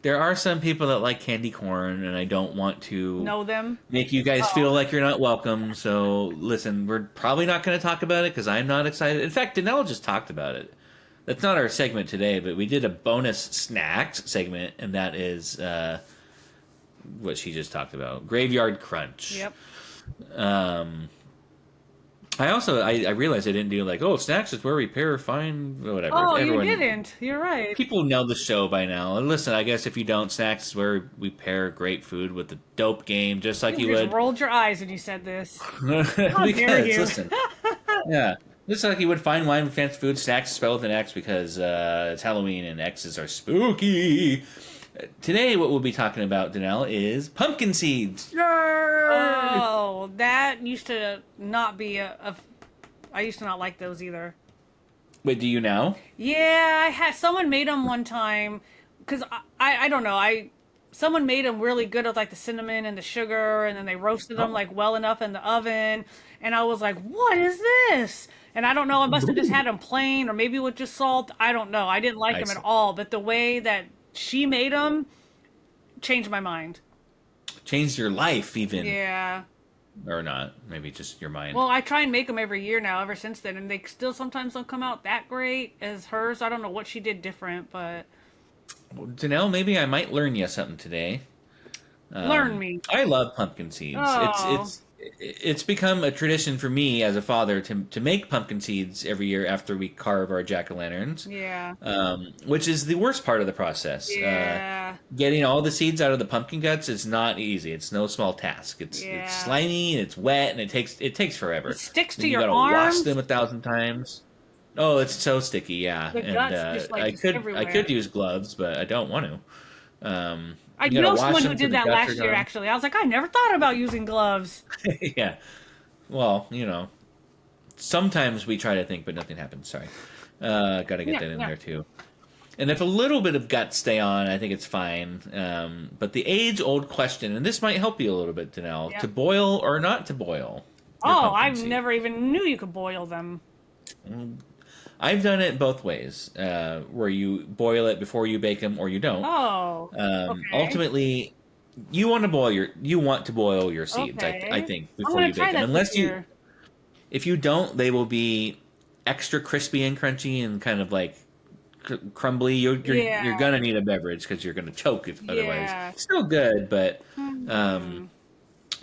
There are some people that like candy corn, and I don't want to Know them. make you guys Oh, feel like you're not welcome. So listen, we're probably not going to talk about it because I'm not excited. In fact, Danelle just talked about it. That's not our segment today, but we did a bonus snacks segment, and that is what she just talked about: Graveyard Crunch. yep. Um, I realized I didn't do like, oh, snacks is where we pair fine whatever. Oh, you Everyone, didn't. You're right. people know the show by now. And listen, I guess if you don't, snacks is where we pair great food with a dope game, just like you You just would. rolled your eyes when you said this. How dare Because you? listen, yeah, just like you would fine wine with fancy food, snacks is spelled with an X because it's Halloween and X's are spooky. Today, what we'll be talking about, Danelle, is pumpkin seeds. Yay! Oh, that used to not be I used to not like those either. Wait, do you now? Yeah, I had someone made them one time because I don't know someone made them really good with like the cinnamon and the sugar, and then they roasted them Oh, like well enough in the oven, and I was like, what is this? And I don't know, I must have just ooh, had them plain or maybe with just salt. I don't know. I didn't like I them at see. all, but the way that she made them changed my mind. Changed your life, even. Yeah. Or not. Maybe just your mind. Well, I try and make them every year now, ever since then, and they still sometimes don't come out that great as hers. I don't know what she did different, but Danelle, maybe I might learn you something today. learn me. I love pumpkin seeds. Oh, It's become a tradition for me as a father to make pumpkin seeds every year after we carve our jack o' lanterns, yeah, which is the worst part of the process. yeah, Getting all the seeds out of the pumpkin guts is not easy. It's no small task. It's yeah. slimy, and it's wet, and it takes It forever. sticks to Then you your gotta wash them arms. 1,000 times. Oh, it's so sticky, yeah. The And guts just like just I could everywhere. use gloves, but I don't want to. I You gotta know wash someone who them till did the that guts are last year. gone. Actually, I was like, I never thought about using gloves. Yeah. Well, sometimes we try to think, but nothing happens. Sorry. Got to get Yeah, that in yeah, there too. And if a little bit of guts stay on, I think it's fine. But the age-old question, and this might help you a little bit, Danelle, yeah. to boil or not to boil your Oh, pumpkin I've seed. never even knew you could boil them. I've done it both ways, where you boil it before you bake them, or you don't. Oh, okay, Ultimately, you want to boil your seeds. I okay. think I'm before gonna you bake try them, that this unless you year. if you don't, they will be extra crispy and crunchy and kind of like crumbly. You're Yeah, gonna need a beverage because you're gonna choke if otherwise. yeah. Still good, but um, Hmm.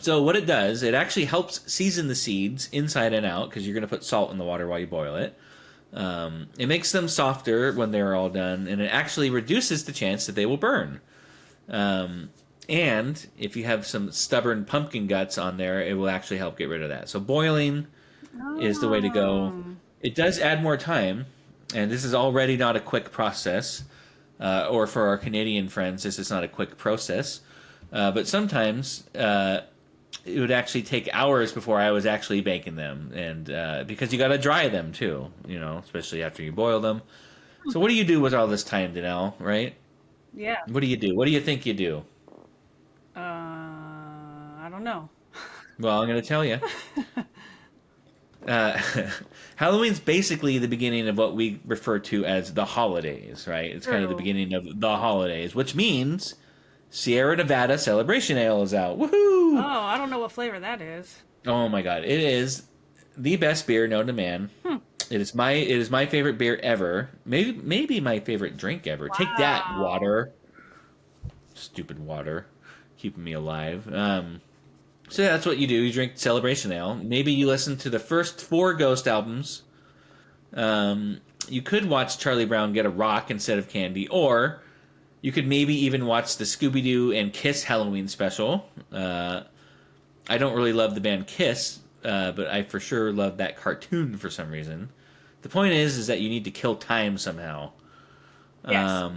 So what it does, it actually helps season the seeds inside and out because you're going to put salt in the water while you boil it. It makes them softer when they're all done, and it actually reduces the chance that they will burn. And if you have some stubborn pumpkin guts on there, it will actually help get rid of that. So boiling is the way to go. It does add more time, and this is already not a quick process. Or for our Canadian friends, this is not a quick process. But sometimes it would actually take hours before I was actually baking them, and because you got to dry them too, you know, especially after you boil them. So what do you do with all this time, Danelle? Right? Yeah. What do you do? What do you think you do? I don't know. Well, I'm going to tell you. Halloween's basically the beginning of what we refer to as the holidays, right? It's kind of the beginning of the holidays, which means Sierra Nevada Celebration Ale is out. Woohoo! Oh, I don't know what flavor that is. Oh my god, it is the best beer known to man. It is my favorite beer ever. Maybe my favorite drink ever. Wow. Take that, water. Stupid water, keeping me alive. So that's what you do. You drink Celebration Ale. Maybe you listen to the first 4 Ghost albums. You could watch Charlie Brown get a rock instead of candy, or you could maybe even watch the Scooby-Doo and Kiss Halloween special. I don't really love the band Kiss, but I for sure love that cartoon for some reason. The point is that you need to kill time somehow. Yes.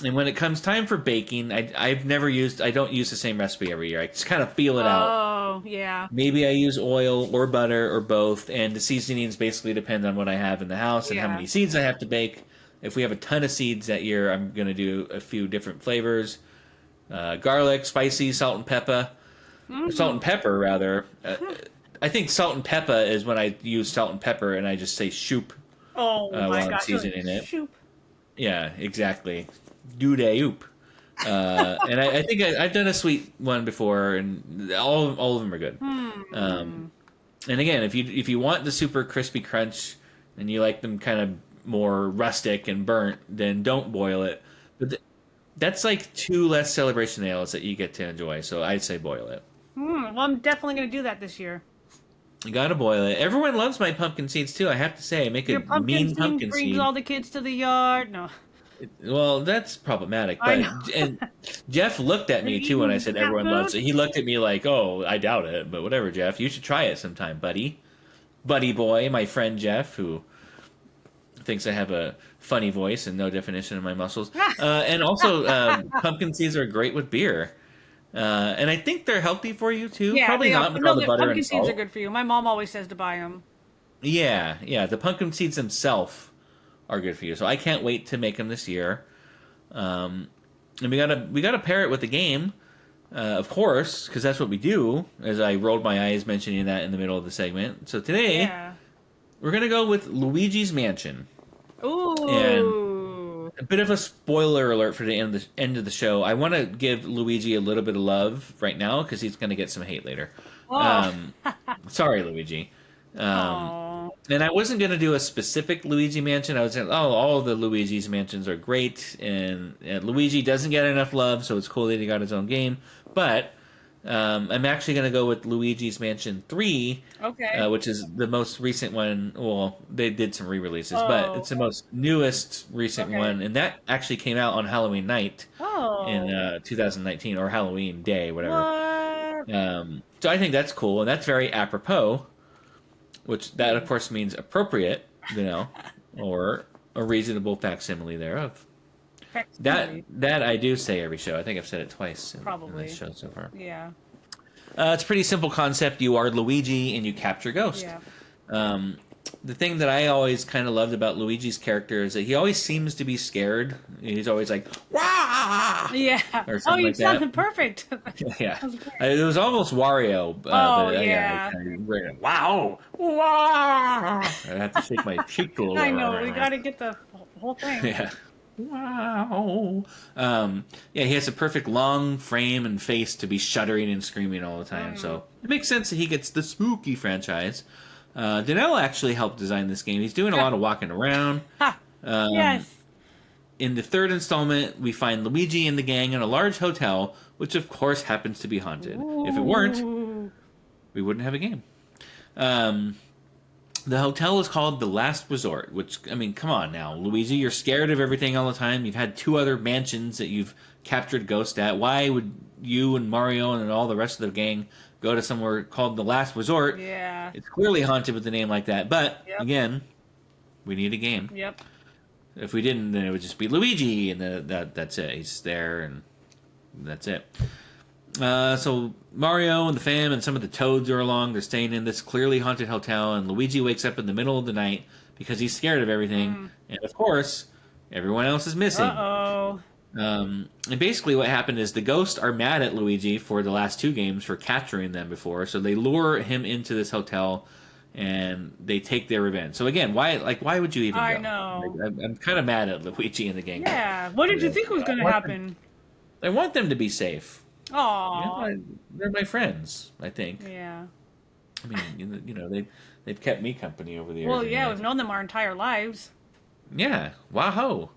And when it comes time for baking, I don't use the same recipe every year. I just kind of feel it out. Oh, yeah. Maybe I use oil or butter or both, and the seasonings basically depend on what I have in the house and how many seeds I have to bake. If we have a ton of seeds that year, I'm going to do a few different flavors. Garlic, spicy, salt and pepper. Salt and pepper, rather. I think salt and pepper is when I use salt and pepper and I just say shoop while I'm seasoning it. Shoop. Yeah, exactly. Do-de-oop. And I think I've done a sweet one before, and all of them are good. And again, if you want the super crispy crunch and you like them kind of more rustic and burnt, then don't boil it. But that's like 2 less Celebration ales that you get to enjoy, so I'd say boil it. Well, I'm definitely going to do that this year. You gotta boil it. Everyone loves my pumpkin seeds too. I have to say, I make Your a mean pumpkin brings seed. all the kids to the yard. No. Well, that's problematic. I But know. and Jeff looked at me too when I said everyone loves it. He looked at me like, "Oh, I doubt it." But whatever, Jeff. You should try it sometime, buddy boy, my friend Jeff, who thinks I have a funny voice and no definition of my muscles. And also, pumpkin seeds are great with beer. And I think they're healthy for you too. Yeah, Probably not with all the butter pumpkin and salt. seeds are good for you. My mom always says to buy them. Yeah. The pumpkin seeds themselves are good for you. So I can't wait to make them this year. And we gotta pair it with the game, of course, because that's what we do. As I rolled my eyes mentioning that in the middle of the segment. So today we're gonna go with Luigi's Mansion. Ooh. And a bit of a spoiler alert for the end of the show. I want to give Luigi a little bit of love right now because he's going to get some hate later. Oh. Sorry, Luigi. Aw. And I wasn't going to do a specific Luigi Mansion. I was saying, all the Luigi's Mansions are great, and Luigi doesn't get enough love, so it's cool that he got his own game. But I'm actually going to go with Luigi's Mansion 3, which is the most recent one. Well, they did some re-releases, but it's the most newest recent one, and that actually came out on Halloween night in 2019, or Halloween day, whatever. So I think that's cool, and that's very apropos, which that, of course, means appropriate, or a reasonable facsimile thereof. That I do say every show. I think I've said it twice in this show so far. Yeah. It's a pretty simple concept. You are Luigi and you capture ghosts. Yeah. The thing that I always kind of loved about Luigi's character is that he always seems to be scared. He's always like, "Wah!" Yeah. Or something You like sounded perfect. Yeah. It was almost Wario. Wow. Wow. I have to shake my cheek a little bit. I know. We got to get the whole thing. Yeah. Wow. He has a perfect long frame and face to be shuddering and screaming all the time. So it makes sense that he gets the Spooky franchise. Danelle actually helped design this game. He's doing a lot of walking around. Yes. in the third installment, we find Luigi and the gang in a large hotel, which of course happens to be haunted. If it weren't, Ooh. we wouldn't have a game. Um, the hotel is called The Last Resort, which, I mean, come on now. Luigi, you're scared of everything all the time. You've had 2 other mansions that you've captured ghosts at. Why would you and Mario and all the rest of the gang go to somewhere called The Last Resort? Yeah. It's clearly haunted with a name like that. But, Yep. again, we need a game. Yep. If we didn't, then it would just be Luigi, and that's it. He's there, and that's it. So Mario and the fam and some of the Toads are along. They're staying in this clearly haunted hotel, and Luigi wakes up in the middle of the night because he's scared of everything. And of course, everyone else is missing. Uh-oh. And basically what happened is the ghosts are mad at Luigi for the last 2 games for capturing them before, so they lure him into this hotel and they take their revenge. So again, why would you even go? I know. Like, I'm kind of mad at Luigi and the gang. Yeah. What did you think was going to happen? I want them to be safe. Aw. They're my friends, I think. Yeah. I mean, they've kept me company over the years. Well, yeah, anyway. we've known them our entire lives. Yeah, wahoo.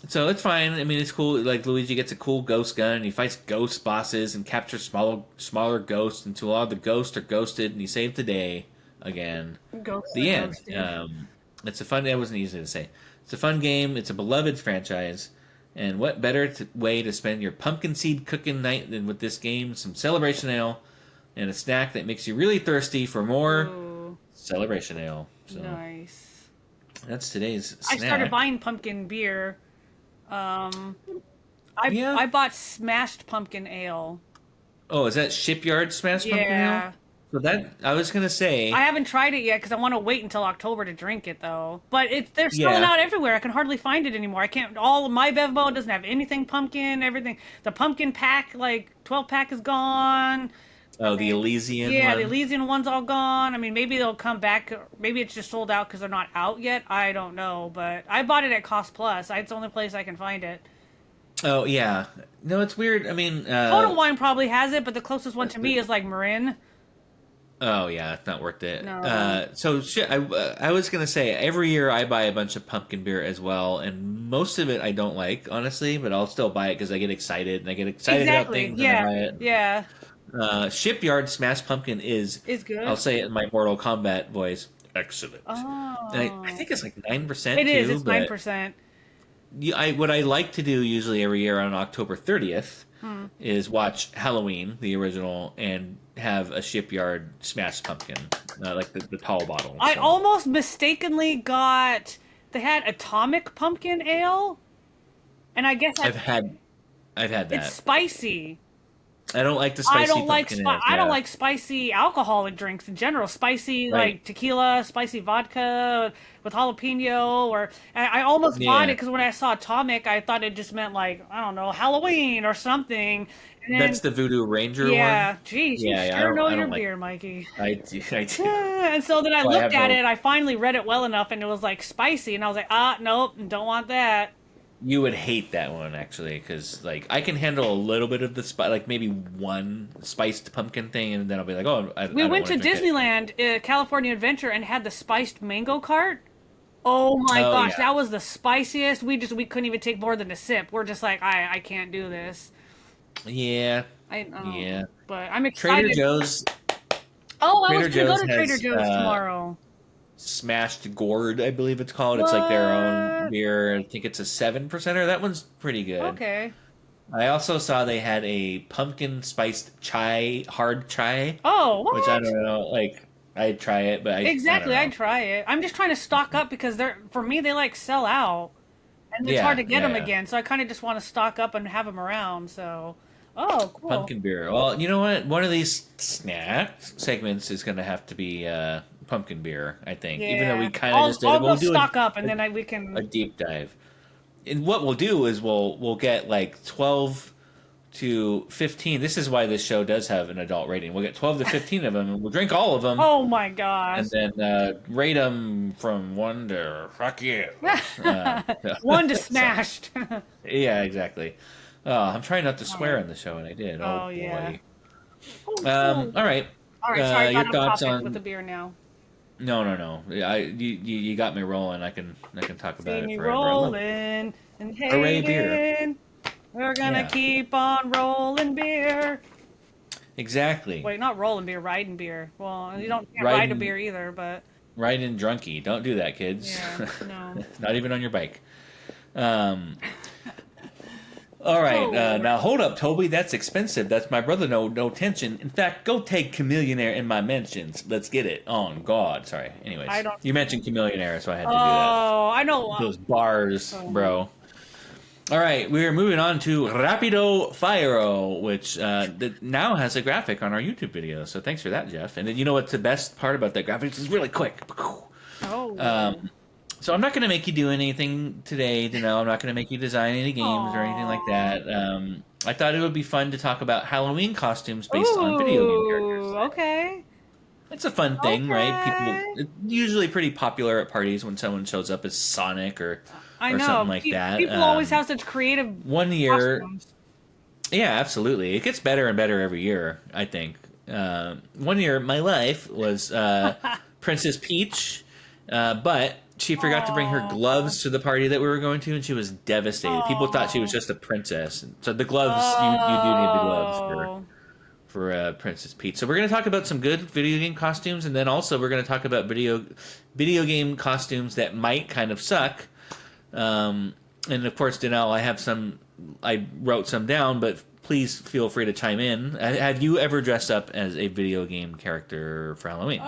So it's fine. I mean, it's cool. Like Luigi gets a cool ghost gun, and he fights ghost bosses and captures smaller ghosts until all the ghosts are ghosted, and he saved the day again. Ghosts. The end. Ghosted. It's a fun. That wasn't easy to say. It's a fun game. It's a beloved franchise. And what better way to spend your pumpkin seed cooking night than with this game? Some celebration ale and a snack that makes you really thirsty for more celebration ale. So Nice. that's today's snack. I started buying pumpkin beer. I bought smashed pumpkin ale. Oh, is that Shipyard Smashed Pumpkin Ale? So that I was gonna say. I haven't tried it yet because I want to wait until October to drink it though. But they're selling out everywhere. I can hardly find it anymore. I can't. All of my Bevmo doesn't have anything pumpkin. Everything. The pumpkin pack, like 12-pack, is gone. Oh, the Elysian. Yeah, one. the Elysian one's all gone. I mean, maybe they'll come back. Maybe it's just sold out because they're not out yet. I don't know. But I bought it at Cost Plus. It's the only place I can find it. Oh yeah. No, it's weird. I mean, Total Wine probably has it, but the closest one to me is like Marin. Oh yeah, it's not worth it. No. So shit, I was gonna say every year I buy a bunch of pumpkin beer as well, and most of it I don't like honestly, but I'll still buy it because I get excited and I get excited about things. Yeah. And I buy it. Yeah. Shipyard Smash Pumpkin is good. I'll say it in my Mortal Kombat voice. Excellent. Oh. And I think it's like 9%. It is. Too, It's 9%. What I like to do usually every year on October 30th is watch Halloween, the original, and have a Shipyard Smashed Pumpkin, like the tall bottle. I almost mistakenly got. They had Atomic Pumpkin Ale, and I guess I've had that. It's spicy. I don't like the spicy. I don't like spicy alcoholic drinks in general. Spicy like tequila, spicy vodka with jalapeno, or I almost bought it because when I saw Atomic, I thought it just meant like I don't know Halloween or something. And then, that's the Voodoo Ranger one. Yeah, geez, you sure know your like, beer, Mikey. I do. And so then I looked at it. I finally read it well enough, and it was like spicy, and I was like, nope, don't want that. You would hate that one actually, because like I can handle a little bit of the spice, like maybe one spiced pumpkin thing, and then I'll be like, oh. We went to Disneyland, California Adventure, and had the spiced mango cart. Oh my gosh, that was the spiciest. We couldn't even take more than a sip. We're just like, I can't do this. Yeah. Yeah. But I'm excited. Trader Joe's. Oh, I was gonna go to Trader Joe's tomorrow. Smashed Gourd, I believe it's called. What? It's like their own beer. I think it's a 7%er. That one's pretty good. Okay. I also saw they had a pumpkin spiced hard chai. Oh, what? Which I don't know. Like, I'd try it, but I'd try it. I'm just trying to stock up because for me, they like sell out. And it's hard to get them again. So I kind of just want to stock up and have them around. So, cool. Pumpkin beer. Well, you know what? One of these snack segments is going to have to be pumpkin beer, I think. Yeah. Even though we kind of just did it. We'll stock up and then we can... A deep dive. And what we'll do is we'll get like 12 to 15. This is why this show does have an adult rating. We'll get 12 to 15 of them, and we'll drink all of them. Oh, my gosh. And then rate them from 1 to fuck you. 1 to smashed. Yeah, exactly. I'm trying not to swear on the show, and I did. Oh yeah. Boy. All right. All right, sorry, your thoughts on with the beer now. No. You got me rolling. I can talk about See it me forever. I love it. rolling and Hooray beer. hating. We're gonna Yeah, keep on rolling beer. exactly. Wait, not rolling beer, riding beer. Well, you don't can't ride a Riding beer either, but riding drunky. Don't do that, kids. yeah, no. Not even on your bike. Um, all right, Oh, now hold up, Toby. That's expensive. That's my brother. No tension. In fact, go take Chameleonaire in my mentions. Let's get it on God. Sorry. I Anyways, don't. you mentioned Chameleonaire, so I had to do that. Oh, I know. Those bars, Oh, bro. All right, we're moving on to Rapido Fire, which that now has a graphic on our YouTube video. So thanks for that, Jeff. And then you know what's the best part about that graphic? It's really quick. oh. So I'm not going to make you do anything today. I'm not going to make you design any games or anything like Aw. that. I thought it would be fun to talk about Halloween costumes based on video game characters. Ooh, okay. It's a fun thing, right? People Okay. it's usually pretty popular at parties when someone shows up as Sonic I or something know. like that. People always have such creative One year, costumes. yeah, absolutely. It gets better and better every year, I think. One year, my life was Princess Peach, but she forgot to bring her Aw. gloves to the party that we were going to, and she was devastated. People thought she was Oh. just a princess. So the gloves, you do need the gloves Oh. for Princess Peach. So we're going to talk about some good video game costumes, and then also we're going to talk about video game costumes that might kind of suck. And of course, Danelle, I wrote some down, but please feel free to chime in. Have you ever dressed up as a video game character for Halloween?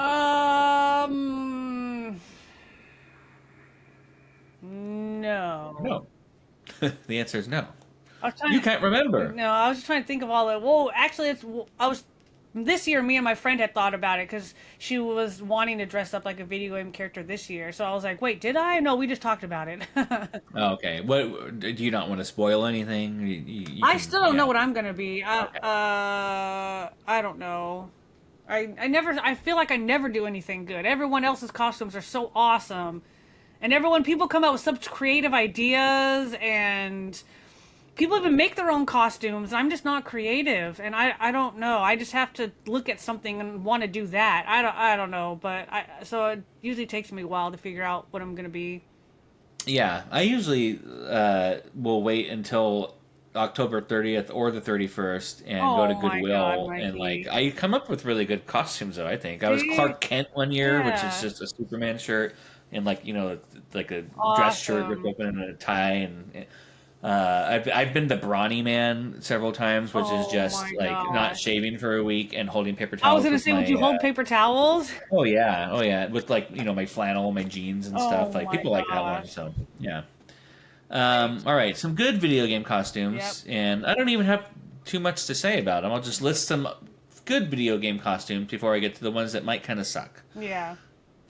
No. No. The answer is no. I was trying You to, can't remember. no, I was just trying to think of all that. Well, actually, I was this year. Me and my friend had thought about it because she was wanting to dress up like a video game character this year. So I was like, "Wait, did I? No, we just talked about it." Oh, okay. What do you not want to spoil anything? You I can, still don't know yeah. what I'm gonna be. Okay. I don't know. I never. I feel like I never do anything good. Everyone else's costumes are so awesome, and people come out with such creative ideas and people even make their own costumes. I'm just not creative, and I don't know. I just have to look at something and want to do that. I don't know, but so it usually takes me a while to figure out what I'm gonna be. Yeah, I usually will wait until October 30th or the 31st and go to Oh my God, Goodwill and Mikey. I come up with really good costumes though, I think. I was See? Clark Kent one year, which is Yeah. just a Superman shirt and like a dress shirt ripped Awesome. open and a tie and I've been the brawny man several times, which is Oh just my like not gosh. shaving for a week and holding paper I was towels gonna with say, would my you hold paper towels? oh yeah, with like my flannel, my jeans and Oh stuff. Like my people like that one, gosh. so yeah. Right. All right, some good video game Yep. costumes, and I don't even have too much to say about them. I'll just list some good video game costumes before I get to the ones that might kind of suck. Yeah.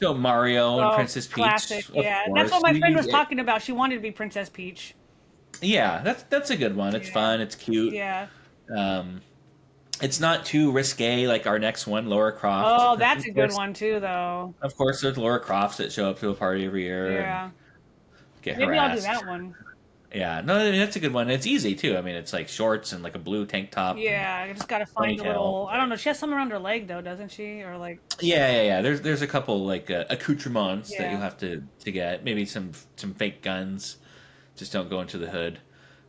So Mario and Oh, Princess classic. Peach, of Yeah. That's what course. my friend was talking about. She wanted to be Princess Peach. Yeah, that's a good one. It's Yeah. fun. It's cute. Yeah. Um, it's not too risque like our next one, Laura Croft. Oh, that's a good one too, though. Of course, there's Laura Crofts that show up to a party every year and Yeah. get Maybe I'll do harassed. that one. Yeah, no, I mean, that's a good one. It's easy too. I mean, it's like shorts and like a blue tank top and Yeah. I just gotta find a ponytail. little. I don't know. She has something around her leg though, doesn't she? Or like. Yeah. There's a couple like accoutrements that you'll Yeah. have to get. Maybe some fake guns. Just don't go into the hood.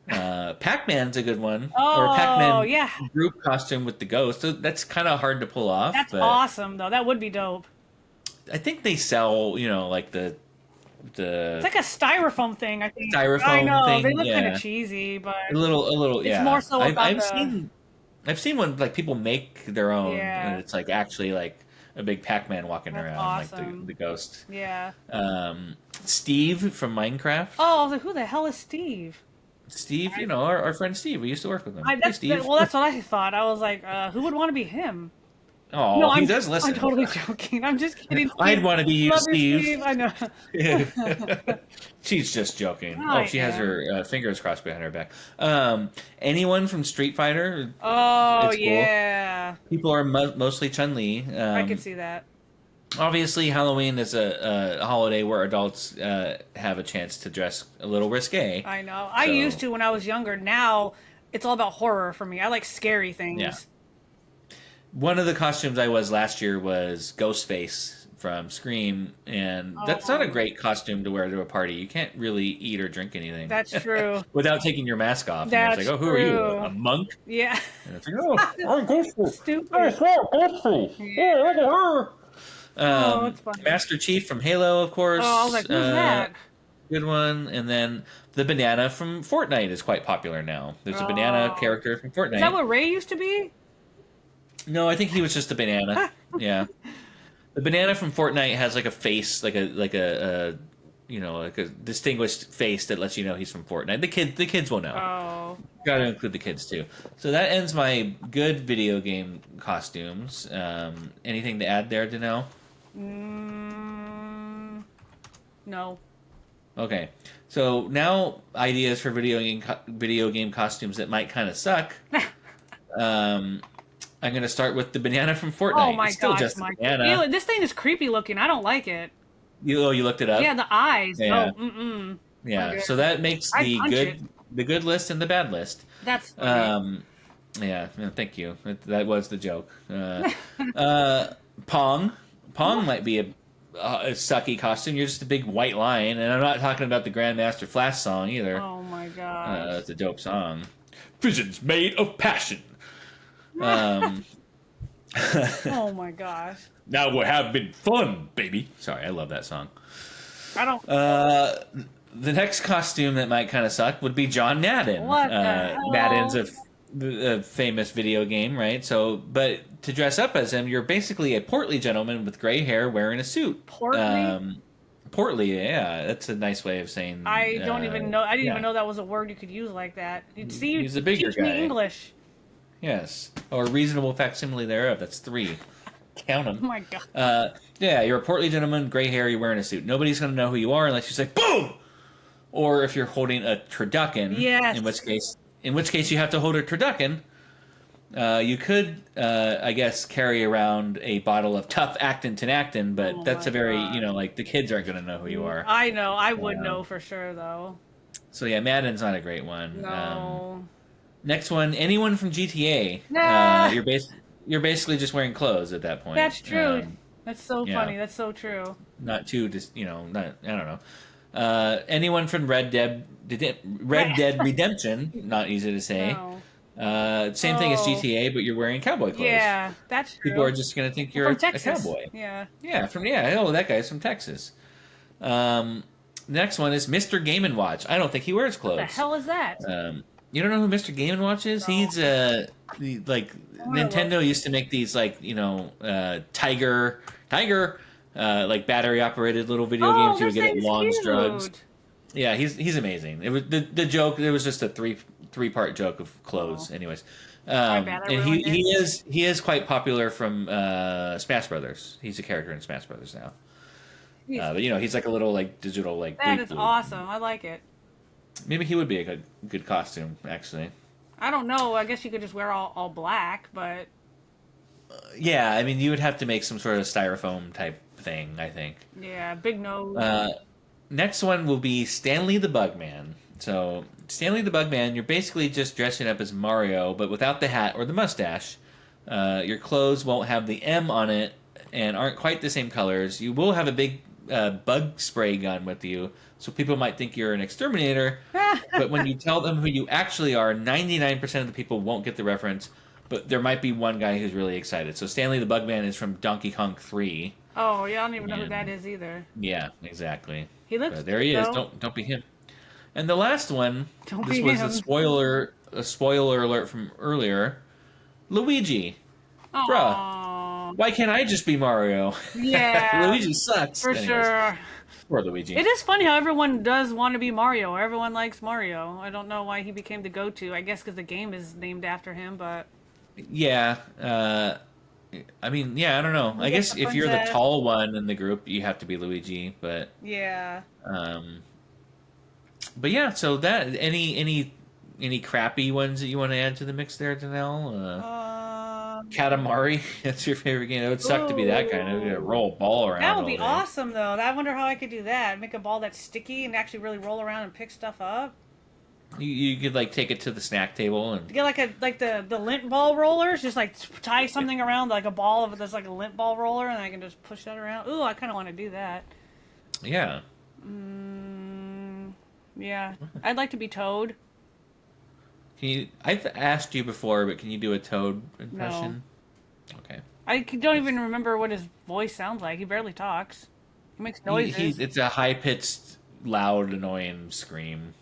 Pac-Man's a good one, or a Oh Pac-Man yeah. group costume with the ghost. So that's kind of hard to pull off, That's but awesome though. That would be dope. I think they sell, like It's the like a styrofoam thing, I think. I styrofoam know they thing. look kind of Yeah, cheesy, but a little. it's more Yeah, so I've about I've the. seen I've seen when like people make their own, and Yeah. it's like actually like a big Pac-Man walking That's around, like the awesome. the ghost. Yeah. Steve from Minecraft. Oh, I was like, who the hell is Steve? Steve, our friend Steve. We used to work with him. Hey, Steve. Well, that's what I thought. I was like, who would want to be him? No, Oh, he does I'm listen. totally joking. I'm just kidding, I'd Steve. want to be you, Love you, Steve. Steve. I know. She's just joking. Oh, I she has am. her fingers crossed behind her back. Anyone from Street Fighter? Oh It's cool. yeah, People are mostly Chun Li. I could see that. Obviously, Halloween is a holiday where adults have a chance to dress a little risque. I know. I So, used to when I was younger. Now it's all about horror for me. I like scary yeah. things. One of the costumes I was last year was Ghostface from Scream, and that's not a Oh, great costume to wear to a party. You can't really eat or drink anything that's true. without taking your mask off. And there's like, That's oh, who are you? A true. monk? Yeah. And it's like, oh, I'm Ghostface. Oh, Stupid. it's not Ghostface. Yeah. Oh, look at her. Oh, that's funny. Master Chief from Halo, of Oh, I was course. like, who's that? Good one. And then the banana from Fortnite is quite popular now. There's a banana Oh. character from Is that Fortnite. what Ray used to be? No, I think he was just a banana. Yeah. The banana from Fortnite has like a face, like a distinguished face that lets you know he's from Fortnite. The kids will know. Oh. Got to include the kids too. So that ends my good video game costumes. Anything to add there, Danelle? No. Okay. So now ideas for video game costumes that might kind of suck. I'm going to start with the banana from Fortnite. Oh my It's still gosh, just a Mike. banana. Ew, this thing is creepy looking. I don't like it. You looked it up? Yeah, the eyes. Yeah. No, mm-mm. Yeah. Okay. So that makes I'd the punch it. good list and the bad list. That's funny. Yeah, thank you. That was the joke. Pong. Pong might be a sucky costume. You're just a big white lion, and I'm not talking about the Grandmaster Flash song either. Oh my gosh. It's a dope song. Visions made of passion. Um, Oh my gosh. now we're having fun, baby. Sorry, I love that song. I don't. The next costume that might kind of suck would be John Madden. What the hell? Madden's a famous video game, right? So, but to dress up as him, you're basically a portly gentleman with gray hair wearing a suit. Portly? Portly, yeah, that's a nice way of saying. I don't even know. I didn't yeah. even know that was a word you could use like that. You'd see, He's a bigger teach me guy. English. Yes, or reasonable facsimile thereof. That's 3. Count them. Oh my god. Yeah, you're a portly gentleman, gray hair, you're wearing a suit. Nobody's going to know who you are unless you say boom, or if you're holding a turducken. Yes. In which case you have to hold a turducken. You could, I guess, carry around a bottle of tough Acton Tenactin, but Oh that's my a very, God. like the kids aren't going to know who you are. I know. I would know for sure though. So yeah, Madden's not a great one. No. Next one, anyone from GTA. Nah. You're basically just wearing clothes at that point. That's true. That's so yeah. funny. That's so true. Not too, just not. I don't know. Anyone from Red Dead Redemption. Not easy to say. No. Same thing as Oh. GTA, but you're wearing cowboy clothes. Yeah, that's true. People are just gonna think you're From a Texas. cowboy. Yeah. Yeah, oh, that guy's from Texas. Next one is Mr. Game and Watch. I don't think he wears clothes. What the hell is that? You don't know who Mr. Game and Watch is? No. He's Nintendo used to make these Tiger like battery operated little video games you would get at Lon's Drugs. Yeah, he's amazing. It was the joke. It was just a three-part joke of clothes. Oh. Anyways, bad, and he is quite popular from Smash Brothers. He's a character in Smash Brothers now. But he's like a little digital That bleep is bloop. awesome. I like it. Maybe he would be a good costume actually. I don't know. I guess you could just wear all black, but Yeah, I mean you would have to make some sort of styrofoam type thing. I think. yeah, big nose. Next one will be Stanley the Bugman. So Stanley the Bugman, you're basically just dressing up as Mario, but without the hat or the mustache. Your clothes won't have the M on it and aren't quite the same colors. You will have a big bug spray gun with you, so people might think you're an exterminator. But when you tell them who you actually are, 99% of the people won't get the reference. But there might be one guy who's really excited. So Stanley the Bugman is from Donkey Kong 3. Oh, yeah, I don't even know who that is either. Yeah, exactly. He looks. There he is. Don't be him. And the last one. Don't this be was him. a spoiler alert from earlier. Luigi. Aw. Bruh. Why can't I just be Mario? Yeah. Luigi sucks. For Anyways, sure. Poor Luigi. It is funny how everyone does want to be Mario. Everyone likes Mario. I don't know why he became the go-to. I guess because the game is named after him, but... Yeah. I mean, yeah, I don't know. I guess if you're the tall one in the group, you have to be Luigi, but... Yeah. But yeah, so that... Any crappy ones that you want to add to the mix there, Danelle? Katamari, that's your favorite game. It would suck to be that kind of roll a ball around. That would be all day. awesome, though. I wonder how I could do that. Make a ball that's sticky and actually really roll around and pick stuff up. You could like take it to the snack table and Get like the lint ball rollers, just like tie something around like a ball of that's like a lint ball roller, and I can just push that around. Ooh, I kind of want to do that. yeah. Yeah, I'd like to be Toad. Can you? I've asked you before, but can you do a Toad impression? No. Okay. Don't even remember what his voice sounds like. He barely talks. He makes noises. It's a high pitched, loud, annoying scream.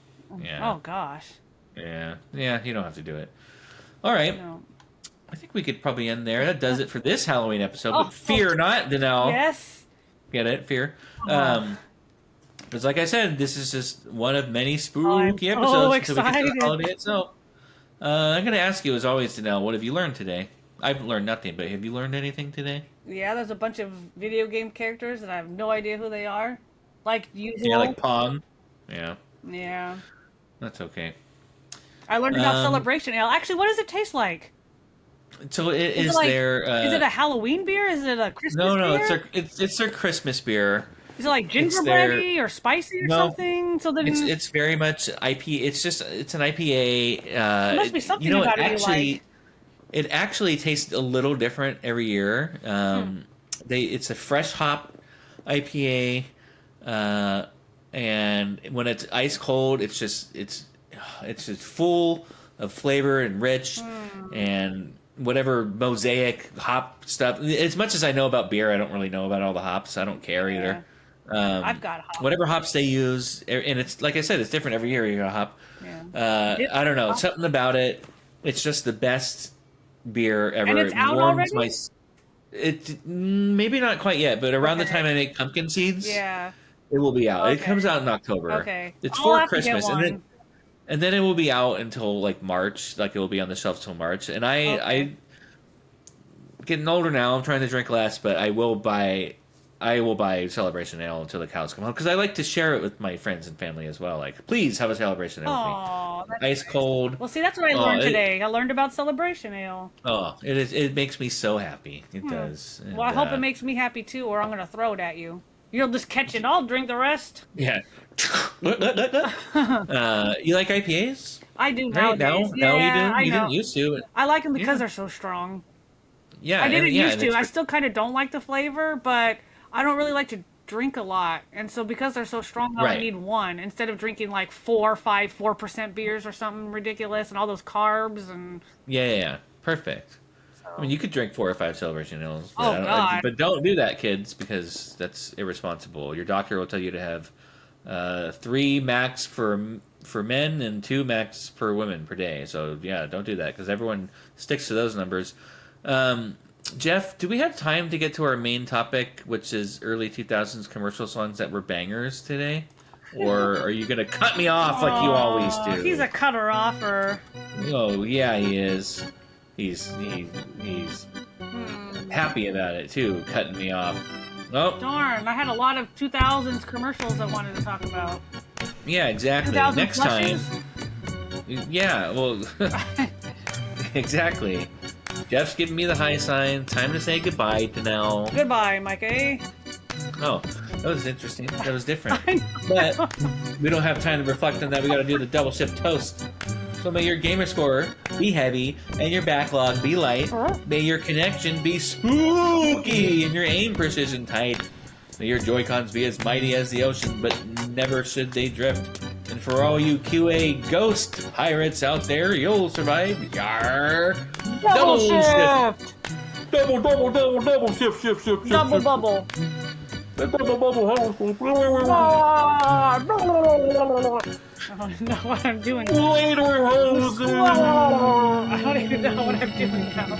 Yeah. Oh gosh. Yeah. Yeah. You don't have to do it. All right. No. I think we could probably end there. That does it for this Halloween episode. But fear not, Danelle. Yes. Get it? Fear. Because like I said, this is just one of many spooky episodes until we get to the holiday itself. I'm going to ask you, as always, Danelle, what have you learned today? I've learned nothing, but have you learned anything today? Yeah, there's a bunch of video game characters that I have no idea who they are. Like usual. Yeah, like Pong. Yeah. Yeah. That's okay. I learned about Celebration Ale. Actually, what does it taste like? So is there... is it a Halloween beer? Is it a Christmas beer? No, it's their Christmas beer. Is it like gingerbready or spicy or something? So then it's very much IP. It's an IPA. There must be something about it actually, you like. It actually tastes a little different every year. It's a fresh hop IPA, and when it's ice cold, it's just full of flavor and rich and whatever mosaic hop stuff. As much as I know about beer, I don't really know about all the hops. I don't care either. I've got hops. Whatever hops they use, and it's like I said, it's different every year. You got a hop. Yeah. I don't know, something about it. It's just the best beer ever. And it's out already? It maybe not quite yet, but around the time I make pumpkin seeds, it will be out. It comes out in October. Okay, it's for Christmas, and then it will be out until like March. Like it will be on the shelves till March. And I getting older now. I'm trying to drink less, but I will buy Celebration Ale until the cows come home because I like to share it with my friends and family as well. Like, please have a Celebration Ale with me. Ice cold. Well, see, that's what I learned today. I learned about Celebration Ale. Oh, it is. It makes me so happy. It does. Well, I hope it makes me happy too, or I'm gonna throw it at you. You'll just catch it. I'll drink the rest. Yeah. You like IPAs? I do right nowadays. now. Yeah, You do. You didn't used to. I like them because they're so strong. Yeah, I didn't used to. I still kind of don't like the flavor, but I don't really like to drink a lot, and so because they're so strong, I only need one instead of drinking like 4% beers or something ridiculous, and all those carbs and. Yeah. Perfect. So. I mean, you could drink 4 or 5 Celebration Ales, but, God. But don't do that, kids, because that's irresponsible. Your doctor will tell you to have 3 max for men and 2 max for women per day. So yeah, don't do that because everyone sticks to those numbers. Jeff, do we have time to get to our main topic, which is early 2000s commercial songs that were bangers today? Or are you going to cut me off like you always do? He's a cutter-offer. Oh, yeah, he is. He's happy about it, too, cutting me off. Oh. Darn, I had a lot of 2000s commercials I wanted to talk about. Yeah, exactly. Next time. Yeah, well, exactly. Jeff's giving me the high sign. Time to say goodbye to Nell. Goodbye, Mike A. Oh, that was interesting. That was different. But we don't have time to reflect on that. We got to do the double shift toast. So may your gamer score be heavy and your backlog be light. May your connection be spooky and your aim precision tight. May your Joy-Cons be as mighty as the ocean, but never should they drift. And for all you QA ghost pirates out there, you'll survive. Yar! Double shift! Double shift, shift. Double bubble. I don't know what I'm doing. Later, hoses! I don't even know what I'm doing now.